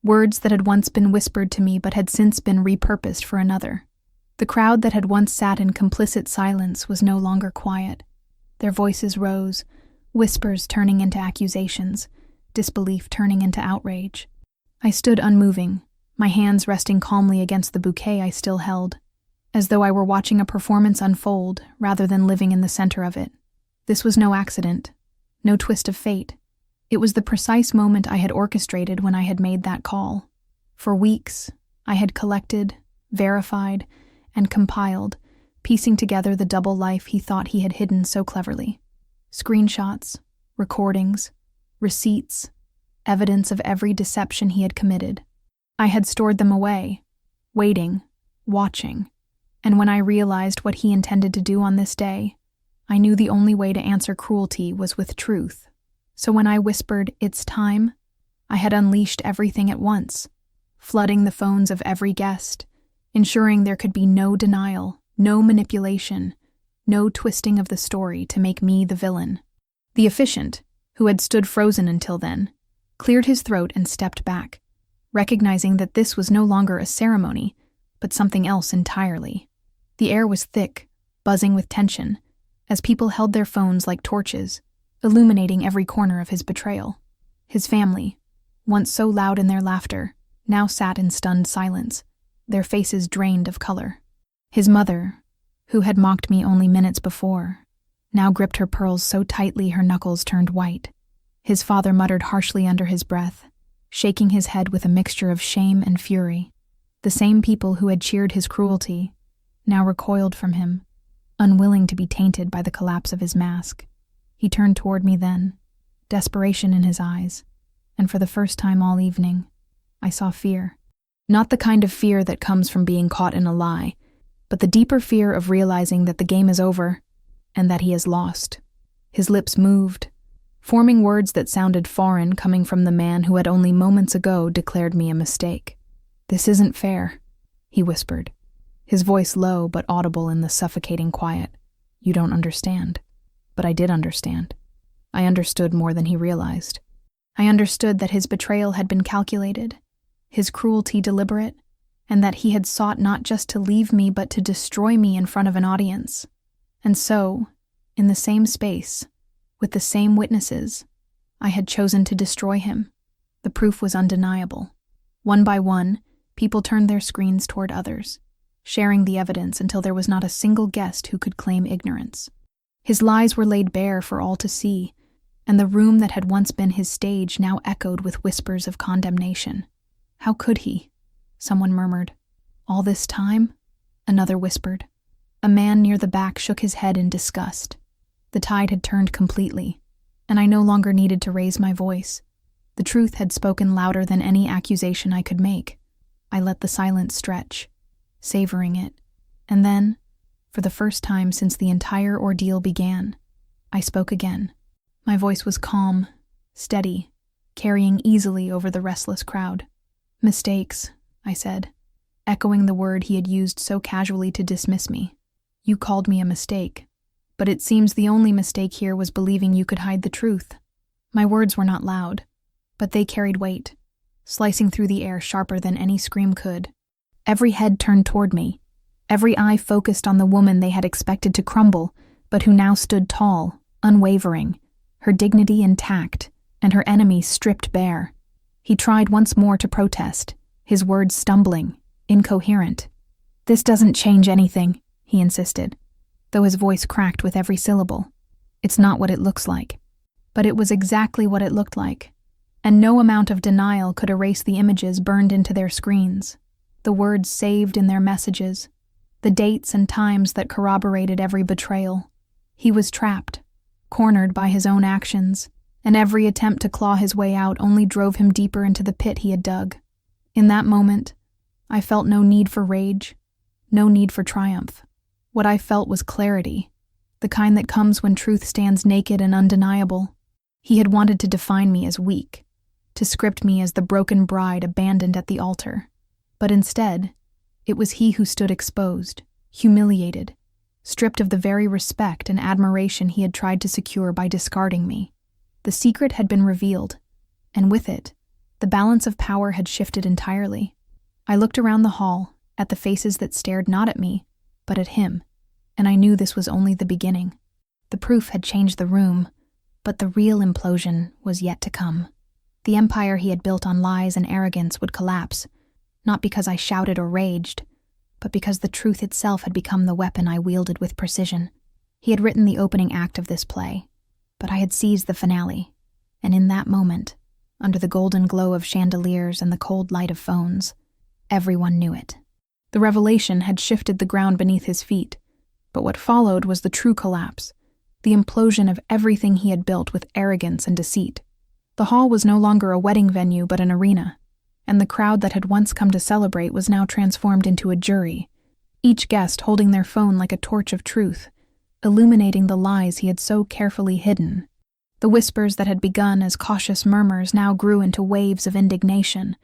words that had once been whispered to me but had since been repurposed for another. The crowd that had once sat in complicit silence was no longer quiet. Their voices rose, whispers turning into accusations, disbelief turning into outrage. I stood unmoving, my hands resting calmly against the bouquet I still held, as though I were watching a performance unfold rather than living in the center of it. This was no accident, no twist of fate. It was the precise moment I had orchestrated when I had made that call. For weeks, I had collected, verified, and compiled, piecing together the double life he thought he had hidden so cleverly. Screenshots, recordings, receipts, evidence of every deception he had committed. I had stored them away, waiting, watching, and when I realized what he intended to do on this day, I knew the only way to answer cruelty was with truth. So when I whispered, "It's time," I had unleashed everything at once, flooding the phones of every guest, ensuring there could be no denial, no manipulation, no twisting of the story to make me the villain. The officiant, who had stood frozen until then, cleared his throat and stepped back, recognizing that this was no longer a ceremony, but something else entirely. The air was thick, buzzing with tension, as people held their phones like torches, illuminating every corner of his betrayal. His family, once so loud in their laughter, now sat in stunned silence, their faces drained of color. His mother, who had mocked me only minutes before, now gripped her pearls so tightly her knuckles turned white. His father muttered harshly under his breath, shaking his head with a mixture of shame and fury. The same people who had cheered his cruelty now recoiled from him, unwilling to be tainted by the collapse of his mask. He turned toward me then, desperation in his eyes, and for the first time all evening, I saw fear. Not the kind of fear that comes from being caught in a lie, but the deeper fear of realizing that the game is over and that he has lost. His lips moved, forming words that sounded foreign coming from the man who had only moments ago declared me a mistake. "This isn't fair," he whispered, his voice low but audible in the suffocating quiet. "You don't understand." But I did understand. I understood more than he realized. I understood that his betrayal had been calculated, his cruelty deliberate, and that he had sought not just to leave me but to destroy me in front of an audience. And so, in the same space, with the same witnesses, I had chosen to destroy him. The proof was undeniable. One by one, people turned their screens toward others, sharing the evidence until there was not a single guest who could claim ignorance. His lies were laid bare for all to see, and the room that had once been his stage now echoed with whispers of condemnation. "How could he?" someone murmured. "All this time?" another whispered. A man near the back shook his head in disgust. The tide had turned completely, and I no longer needed to raise my voice. The truth had spoken louder than any accusation I could make. I let the silence stretch, savoring it, and then, for the first time since the entire ordeal began, I spoke again. My voice was calm, steady, carrying easily over the restless crowd. "Mistakes," I said, echoing the word he had used so casually to dismiss me. "You called me a mistake, but it seems the only mistake here was believing you could hide the truth." My words were not loud, but they carried weight, slicing through the air sharper than any scream could. Every head turned toward me, every eye focused on the woman they had expected to crumble, but who now stood tall, unwavering, her dignity intact, and her enemy stripped bare. He tried once more to protest, his words stumbling, incoherent. "This doesn't change anything," he insisted, though his voice cracked with every syllable. "It's not what it looks like. But it was exactly what it looked like, and no amount of denial could erase the images burned into their screens, the words saved in their messages, the dates and times that corroborated every betrayal. He was trapped, cornered by his own actions, and every attempt to claw his way out only drove him deeper into the pit he had dug. In that moment, I felt no need for rage, no need for triumph. What I felt was clarity, the kind that comes when truth stands naked and undeniable. He had wanted to define me as weak, to script me as the broken bride abandoned at the altar. But instead, it was he who stood exposed, humiliated, stripped of the very respect and admiration he had tried to secure by discarding me. The secret had been revealed, and with it, the balance of power had shifted entirely. I looked around the hall, at the faces that stared not at me, but at him, and I knew this was only the beginning. The proof had changed the room, but the real implosion was yet to come. The empire he had built on lies and arrogance would collapse, not because I shouted or raged, but because the truth itself had become the weapon I wielded with precision. He had written the opening act of this play, but I had seized the finale, and in that moment, under the golden glow of chandeliers and the cold light of phones, everyone knew it. The revelation had shifted the ground beneath his feet, but what followed was the true collapse, the implosion of everything he had built with arrogance and deceit. The hall was no longer a wedding venue but an arena, and the crowd that had once come to celebrate was now transformed into a jury, each guest holding their phone like a torch of truth, illuminating the lies he had so carefully hidden. The whispers that had begun as cautious murmurs now grew into waves of indignation,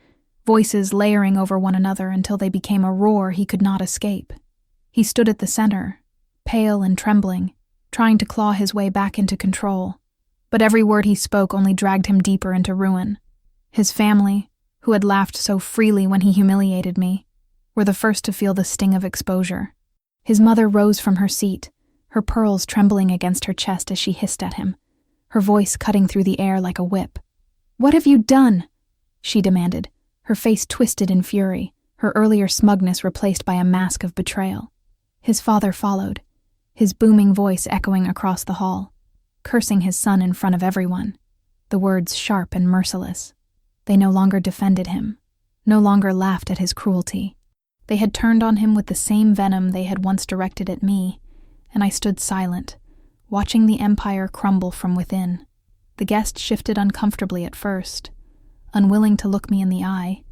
voices layering over one another until they became a roar he could not escape. He stood at the center, pale and trembling, trying to claw his way back into control. But every word he spoke only dragged him deeper into ruin. His family, who had laughed so freely when he humiliated me, were the first to feel the sting of exposure. His mother rose from her seat, her pearls trembling against her chest as she hissed at him, her voice cutting through the air like a whip. "What have you done?" she demanded, her face twisted in fury, her earlier smugness replaced by a mask of betrayal. His father followed, his booming voice echoing across the hall, cursing his son in front of everyone, the words sharp and merciless. They no longer defended him, no longer laughed at his cruelty. They had turned on him with the same venom they had once directed at me, and I stood silent, watching the empire crumble from within. The guest shifted uncomfortably at first, unwilling to look me in the eye,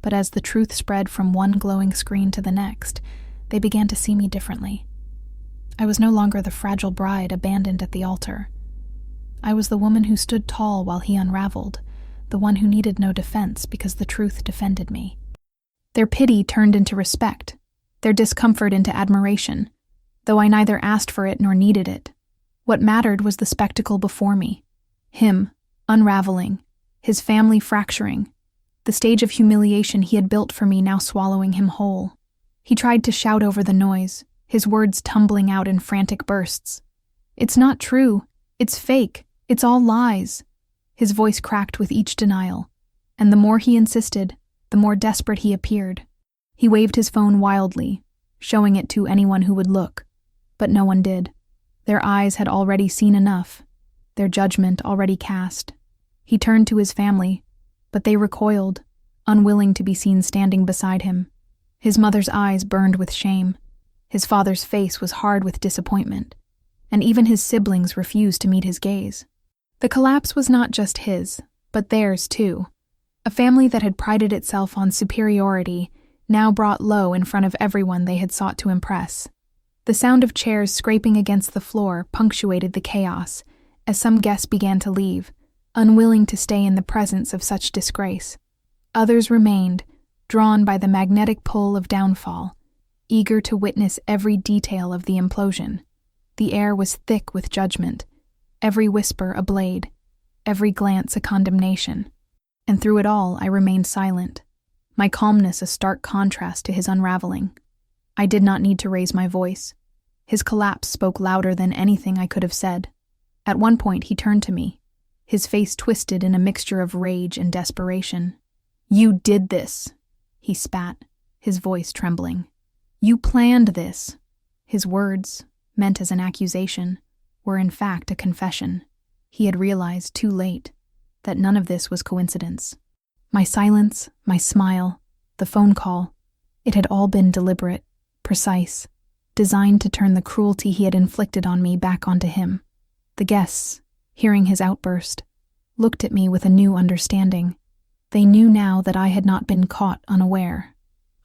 but as the truth spread from one glowing screen to the next, they began to see me differently. I was no longer the fragile bride abandoned at the altar. I was the woman who stood tall while he unraveled, the one who needed no defense because the truth defended me. Their pity turned into respect, their discomfort into admiration, though I neither asked for it nor needed it. What mattered was the spectacle before me. Him, unraveling, his family fracturing, the stage of humiliation he had built for me now swallowing him whole. He tried to shout over the noise, his words tumbling out in frantic bursts. "It's not true. It's fake. It's all lies." His voice cracked with each denial, and the more he insisted, the more desperate he appeared. He waved his phone wildly, showing it to anyone who would look, but no one did. Their eyes had already seen enough, their judgment already cast. He turned to his family, but they recoiled, unwilling to be seen standing beside him. His mother's eyes burned with shame. His father's face was hard with disappointment, and even his siblings refused to meet his gaze. The collapse was not just his, but theirs too. A family that had prided itself on superiority now brought low in front of everyone they had sought to impress. The sound of chairs scraping against the floor punctuated the chaos as some guests began to leave, unwilling to stay in the presence of such disgrace. Others remained, drawn by the magnetic pull of downfall, eager to witness every detail of the implosion. The air was thick with judgment, every whisper a blade, every glance a condemnation. And through it all, I remained silent, my calmness a stark contrast to his unraveling. I did not need to raise my voice. His collapse spoke louder than anything I could have said. At one point, he turned to me, his face twisted in a mixture of rage and desperation. "You did this," he spat, his voice trembling. "You planned this." His words, meant as an accusation, were in fact a confession. He had realized too late that none of this was coincidence. My silence, my smile, the phone call, it had all been deliberate, precise, designed to turn the cruelty he had inflicted on me back onto him. The guests, hearing his outburst, looked at me with a new understanding. They knew now that I had not been caught unaware.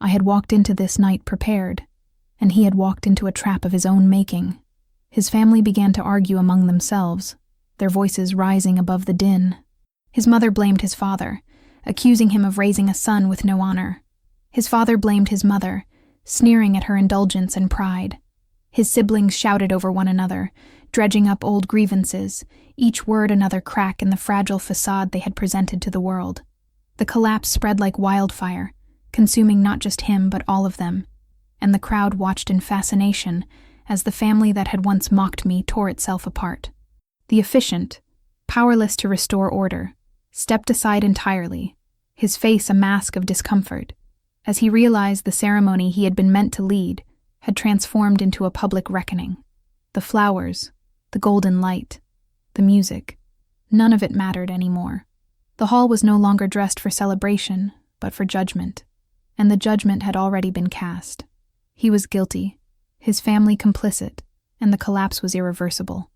I had walked into this night prepared, and he had walked into a trap of his own making. His family began to argue among themselves, their voices rising above the din. His mother blamed his father, accusing him of raising a son with no honor. His father blamed his mother, sneering at her indulgence and pride. His siblings shouted over one another, dredging up old grievances, each word another crack in the fragile facade they had presented to the world. The collapse spread like wildfire, consuming not just him but all of them, and the crowd watched in fascination as the family that had once mocked me tore itself apart. The efficient, powerless to restore order, stepped aside entirely, his face a mask of discomfort, as he realized the ceremony he had been meant to lead had transformed into a public reckoning. The flowers, the golden light, the music, none of it mattered anymore. The hall was no longer dressed for celebration, but for judgment, and the judgment had already been cast. He was guilty, his family complicit, and the collapse was irreversible.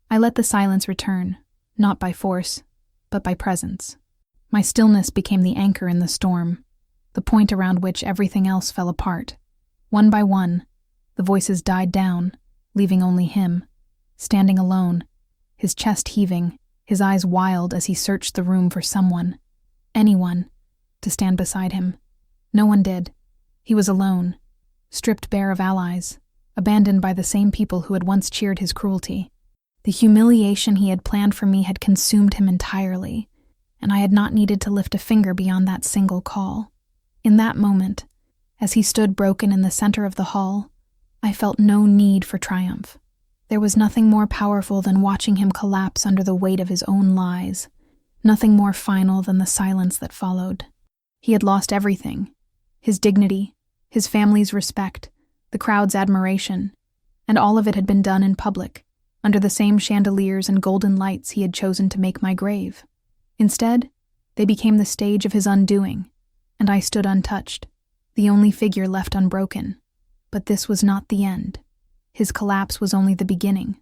I let the silence return, not by force, but by presence. My stillness became the anchor in the storm, the point around which everything else fell apart. One by one, the voices died down, leaving only him, standing alone, his chest heaving, his eyes wild as he searched the room for someone, anyone, to stand beside him. No one did. He was alone, stripped bare of allies, abandoned by the same people who had once cheered his cruelty. The humiliation he had planned for me had consumed him entirely, and I had not needed to lift a finger beyond that single call. In that moment, as he stood broken in the center of the hall, I felt no need for triumph. There was nothing more powerful than watching him collapse under the weight of his own lies, nothing more final than the silence that followed. He had lost everything: his dignity, his family's respect, the crowd's admiration, and all of it had been done in public, under the same chandeliers and golden lights he had chosen to make my grave. Instead, they became the stage of his undoing, and I stood untouched, the only figure left unbroken. But this was not the end. His collapse was only the beginning.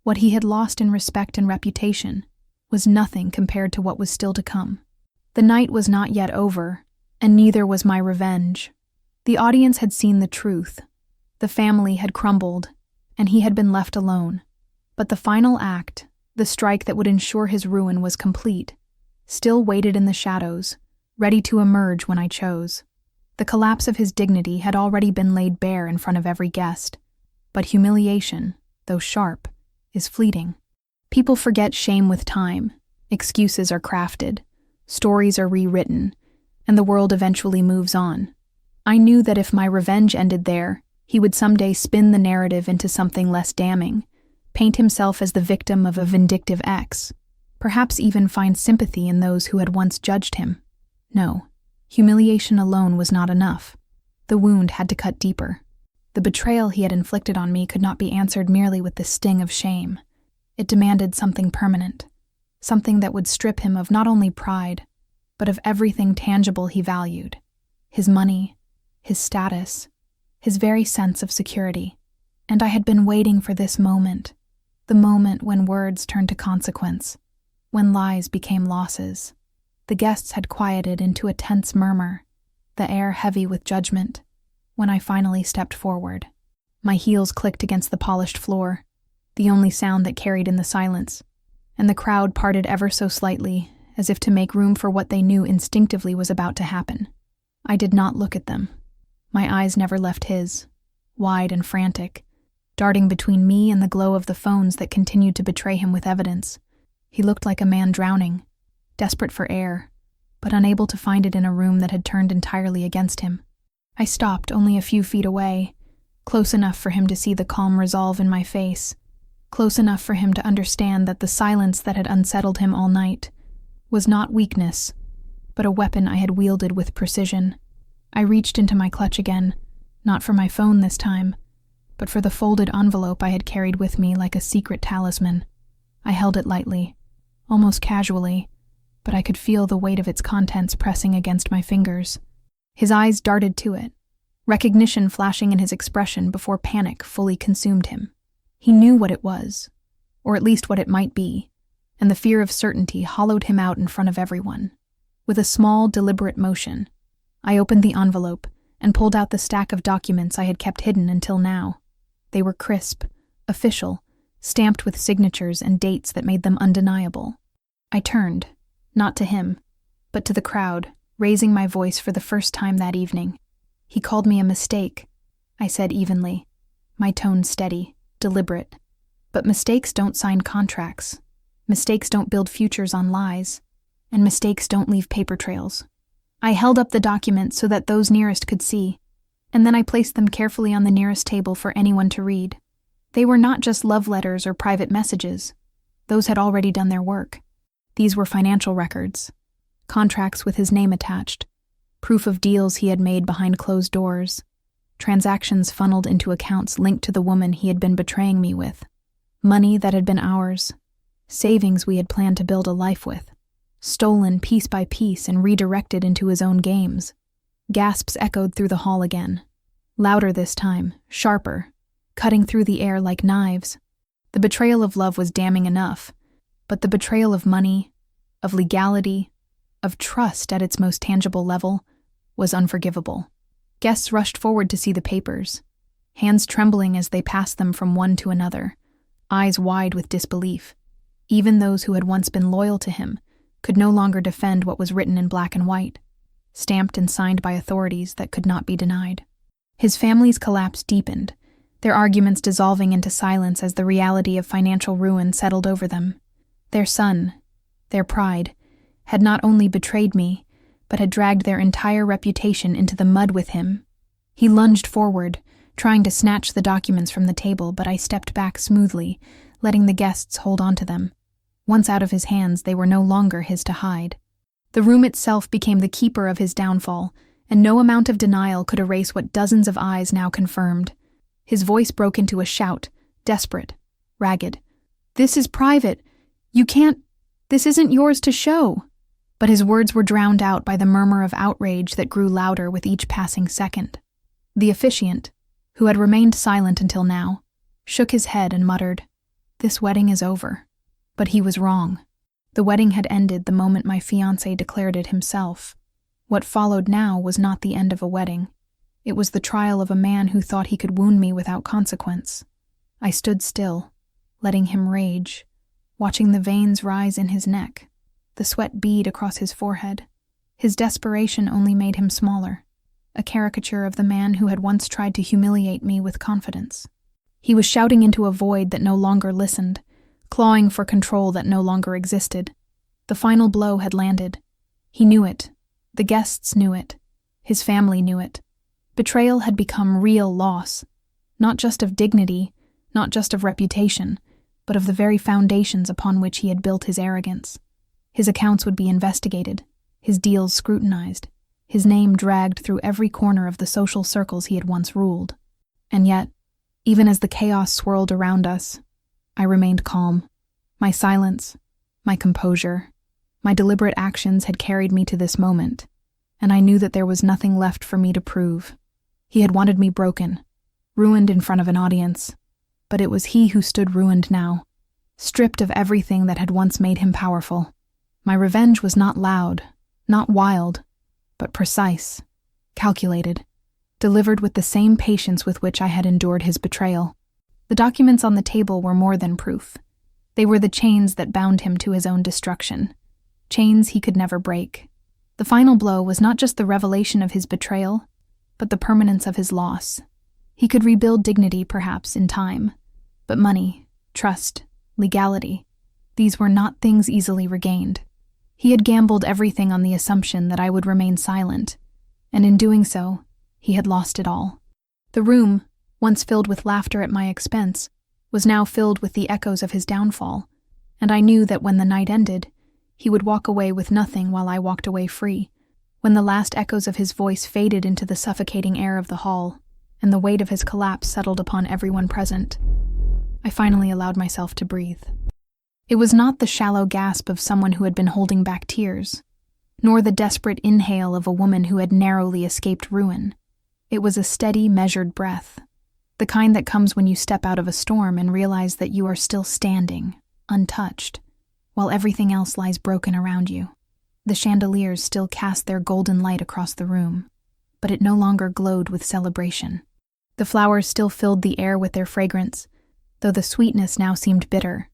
What he had lost in respect and reputation was nothing compared to what was still to come. The night was not yet over, and neither was my revenge. The audience had seen the truth. The family had crumbled, and he had been left alone. But the final act, the strike that would ensure his ruin, was complete, still waited in the shadows, ready to emerge when I chose. The collapse of his dignity had already been laid bare in front of every guest. But humiliation, though sharp, is fleeting. People forget shame with time, excuses are crafted, stories are rewritten, and the world eventually moves on. I knew that if my revenge ended there, he would someday spin the narrative into something less damning, paint himself as the victim of a vindictive ex, perhaps even find sympathy in those who had once judged him. No, humiliation alone was not enough. The wound had to cut deeper. The betrayal he had inflicted on me could not be answered merely with the sting of shame. It demanded something permanent, something that would strip him of not only pride, but of everything tangible he valued: his money, his status, his very sense of security. And I had been waiting for this moment, the moment when words turned to consequence, when lies became losses. The guests had quieted into a tense murmur, the air heavy with judgment, when I finally stepped forward. My heels clicked against the polished floor, the only sound that carried in the silence, and the crowd parted ever so slightly, as if to make room for what they knew instinctively was about to happen. I did not look at them. My eyes never left his, wide and frantic, darting between me and the glow of the phones that continued to betray him with evidence. He looked like a man drowning, desperate for air, but unable to find it in a room that had turned entirely against him. I stopped only a few feet away, close enough for him to see the calm resolve in my face, close enough for him to understand that the silence that had unsettled him all night was not weakness, but a weapon I had wielded with precision. I reached into my clutch again, not for my phone this time, but for the folded envelope I had carried with me like a secret talisman. I held it lightly, almost casually, but I could feel the weight of its contents pressing against my fingers. His eyes darted to it, recognition flashing in his expression before panic fully consumed him. He knew what it was, or at least what it might be, and the fear of certainty hollowed him out in front of everyone. With a small, deliberate motion, I opened the envelope and pulled out the stack of documents I had kept hidden until now. They were crisp, official, stamped with signatures and dates that made them undeniable. I turned, not to him, but to the crowd, raising my voice for the first time that evening. "He called me a mistake," I said evenly, my tone steady, deliberate. "But mistakes don't sign contracts. Mistakes don't build futures on lies. And mistakes don't leave paper trails." I held up the documents so that those nearest could see, and then I placed them carefully on the nearest table for anyone to read. They were not just love letters or private messages. Those had already done their work. These were financial records, contracts with his name attached, proof of deals he had made behind closed doors, transactions funneled into accounts linked to the woman he had been betraying me with, money that had been ours, savings we had planned to build a life with, stolen piece by piece and redirected into his own games. Gasps echoed through the hall again, louder this time, sharper, cutting through the air like knives. The betrayal of love was damning enough, but the betrayal of money, of legality, of trust at its most tangible level, was unforgivable. Guests rushed forward to see the papers, hands trembling as they passed them from one to another, eyes wide with disbelief. Even those who had once been loyal to him could no longer defend what was written in black and white, stamped and signed by authorities that could not be denied. His family's collapse deepened, their arguments dissolving into silence as the reality of financial ruin settled over them. Their son, their pride, had not only betrayed me, but had dragged their entire reputation into the mud with him. He lunged forward, trying to snatch the documents from the table, but I stepped back smoothly, letting the guests hold on to them. Once out of his hands, they were no longer his to hide. The room itself became the keeper of his downfall, and no amount of denial could erase what dozens of eyes now confirmed. His voice broke into a shout, desperate, ragged. "This is private. You can't. This isn't yours to show." But his words were drowned out by the murmur of outrage that grew louder with each passing second. The officiant, who had remained silent until now, shook his head and muttered, "This wedding is over." But he was wrong. The wedding had ended the moment my fiancé declared it himself. What followed now was not the end of a wedding. It was the trial of a man who thought he could wound me without consequence. I stood still, letting him rage, watching the veins rise in his neck, the sweat bead across his forehead. His desperation only made him smaller, a caricature of the man who had once tried to humiliate me with confidence. He was shouting into a void that no longer listened, clawing for control that no longer existed. The final blow had landed. He knew it. The guests knew it. His family knew it. Betrayal had become real loss, not just of dignity, not just of reputation, but of the very foundations upon which he had built his arrogance. His accounts would be investigated, his deals scrutinized, his name dragged through every corner of the social circles he had once ruled. And yet, even as the chaos swirled around us, I remained calm. My silence, my composure, my deliberate actions had carried me to this moment, and I knew that there was nothing left for me to prove. He had wanted me broken, ruined in front of an audience, but it was he who stood ruined now, stripped of everything that had once made him powerful. My revenge was not loud, not wild, but precise, calculated, delivered with the same patience with which I had endured his betrayal. The documents on the table were more than proof. They were the chains that bound him to his own destruction, chains he could never break. The final blow was not just the revelation of his betrayal, but the permanence of his loss. He could rebuild dignity, perhaps, in time, but money, trust, legality, these were not things easily regained. He had gambled everything on the assumption that I would remain silent, and in doing so, he had lost it all. The room, once filled with laughter at my expense, was now filled with the echoes of his downfall, and I knew that when the night ended, he would walk away with nothing while I walked away free. When the last echoes of his voice faded into the suffocating air of the hall, and the weight of his collapse settled upon everyone present, I finally allowed myself to breathe. It was not the shallow gasp of someone who had been holding back tears, nor the desperate inhale of a woman who had narrowly escaped ruin. It was a steady, measured breath, the kind that comes when you step out of a storm and realize that you are still standing, untouched, while everything else lies broken around you. The chandeliers still cast their golden light across the room, but it no longer glowed with celebration. The flowers still filled the air with their fragrance, though the sweetness now seemed bitter.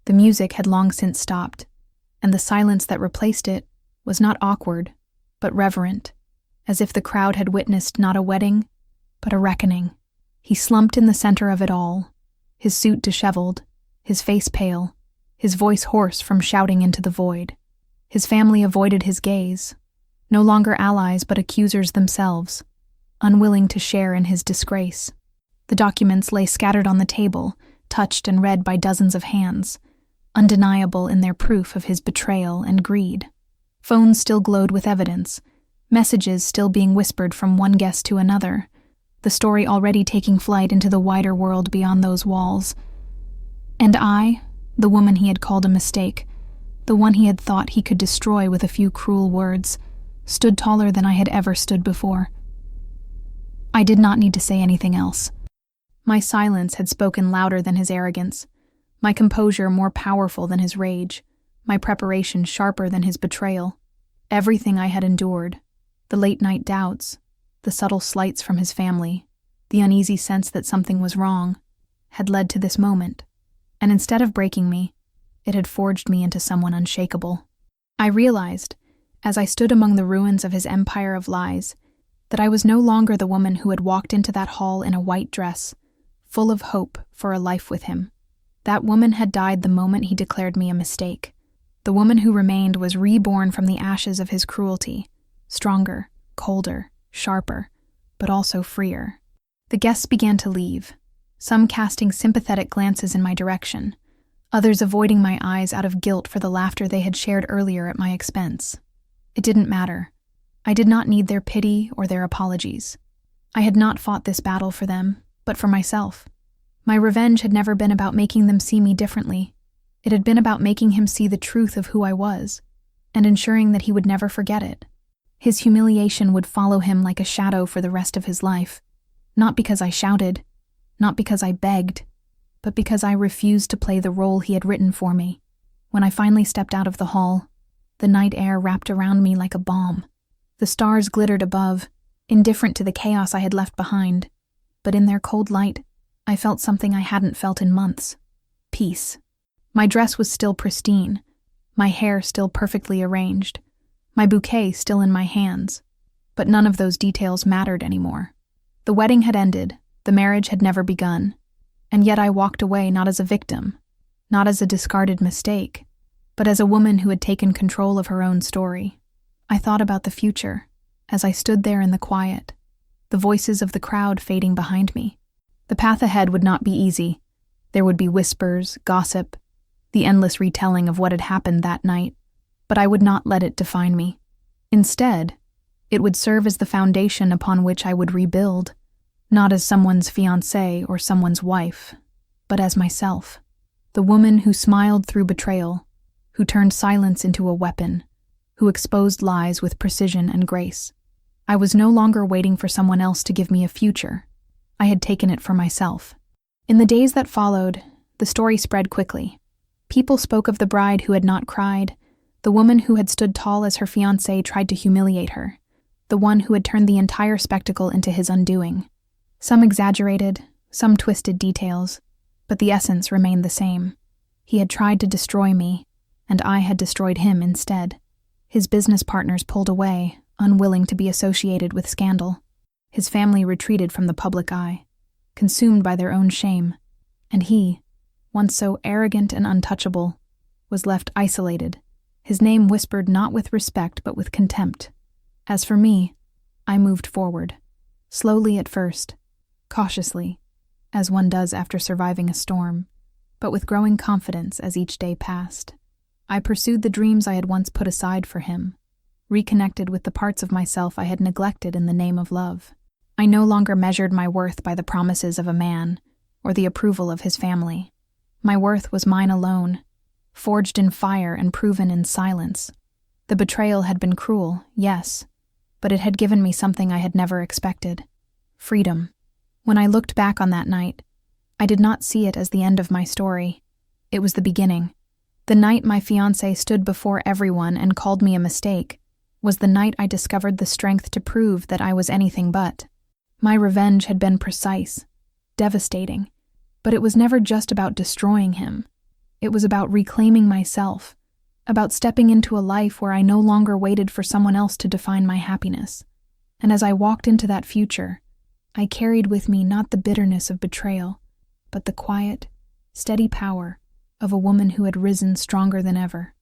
The music had long since stopped, and the silence that replaced it was not awkward, but reverent, as if the crowd had witnessed not a wedding, but a reckoning. He slumped in the center of it all, his suit disheveled, his face pale, his voice hoarse from shouting into the void. His family avoided his gaze, no longer allies but accusers themselves, unwilling to share in his disgrace. The documents lay scattered on the table, touched and read by dozens of hands, undeniable in their proof of his betrayal and greed. Phones still glowed with evidence, messages still being whispered from one guest to another, the story already taking flight into the wider world beyond those walls. And I, the woman he had called a mistake, the one he had thought he could destroy with a few cruel words, stood taller than I had ever stood before. I did not need to say anything else. My silence had spoken louder than his arrogance, my composure more powerful than his rage, my preparation sharper than his betrayal. Everything I had endured, the late-night doubts, the subtle slights from his family, the uneasy sense that something was wrong, had led to this moment, and instead of breaking me, it had forged me into someone unshakable. I realized, as I stood among the ruins of his empire of lies, that I was no longer the woman who had walked into that hall in a white dress, full of hope for a life with him. That woman had died the moment he declared me a mistake. The woman who remained was reborn from the ashes of his cruelty, stronger, colder, sharper, but also freer. The guests began to leave, some casting sympathetic glances in my direction, others avoiding my eyes out of guilt for the laughter they had shared earlier at my expense. It didn't matter. I did not need their pity or their apologies. I had not fought this battle for them, but for myself. My revenge had never been about making them see me differently. It had been about making him see the truth of who I was, and ensuring that he would never forget it. His humiliation would follow him like a shadow for the rest of his life, not because I shouted, not because I begged, but because I refused to play the role he had written for me. When I finally stepped out of the hall, the night air wrapped around me like a balm. The stars glittered above, indifferent to the chaos I had left behind, but in their cold light, I felt something I hadn't felt in months: peace. My dress was still pristine, my hair still perfectly arranged, my bouquet still in my hands, but none of those details mattered anymore. The wedding had ended, the marriage had never begun, and yet I walked away not as a victim, not as a discarded mistake, but as a woman who had taken control of her own story. I thought about the future, as I stood there in the quiet, the voices of the crowd fading behind me. The path ahead would not be easy. There would be whispers, gossip, the endless retelling of what had happened that night, but I would not let it define me. Instead, it would serve as the foundation upon which I would rebuild, not as someone's fiancé or someone's wife, but as myself, the woman who smiled through betrayal, who turned silence into a weapon, who exposed lies with precision and grace. I was no longer waiting for someone else to give me a future. I had taken it for myself. In the days that followed, the story spread quickly. People spoke of the bride who had not cried, the woman who had stood tall as her fiancé tried to humiliate her, the one who had turned the entire spectacle into his undoing. Some exaggerated, some twisted details, but the essence remained the same. He had tried to destroy me, and I had destroyed him instead. His business partners pulled away, unwilling to be associated with scandal. His family retreated from the public eye, consumed by their own shame, and he, once so arrogant and untouchable, was left isolated, his name whispered not with respect but with contempt. As for me, I moved forward, slowly at first, cautiously, as one does after surviving a storm, but with growing confidence as each day passed. I pursued the dreams I had once put aside for him, reconnected with the parts of myself I had neglected in the name of love. I no longer measured my worth by the promises of a man or the approval of his family. My worth was mine alone, forged in fire and proven in silence. The betrayal had been cruel, yes, but it had given me something I had never expected: freedom. When I looked back on that night, I did not see it as the end of my story. It was the beginning. The night my fiancé stood before everyone and called me a mistake was the night I discovered the strength to prove that I was anything but. My revenge had been precise, devastating, but it was never just about destroying him. It was about reclaiming myself, about stepping into a life where I no longer waited for someone else to define my happiness. And as I walked into that future, I carried with me not the bitterness of betrayal, but the quiet, steady power of a woman who had risen stronger than ever.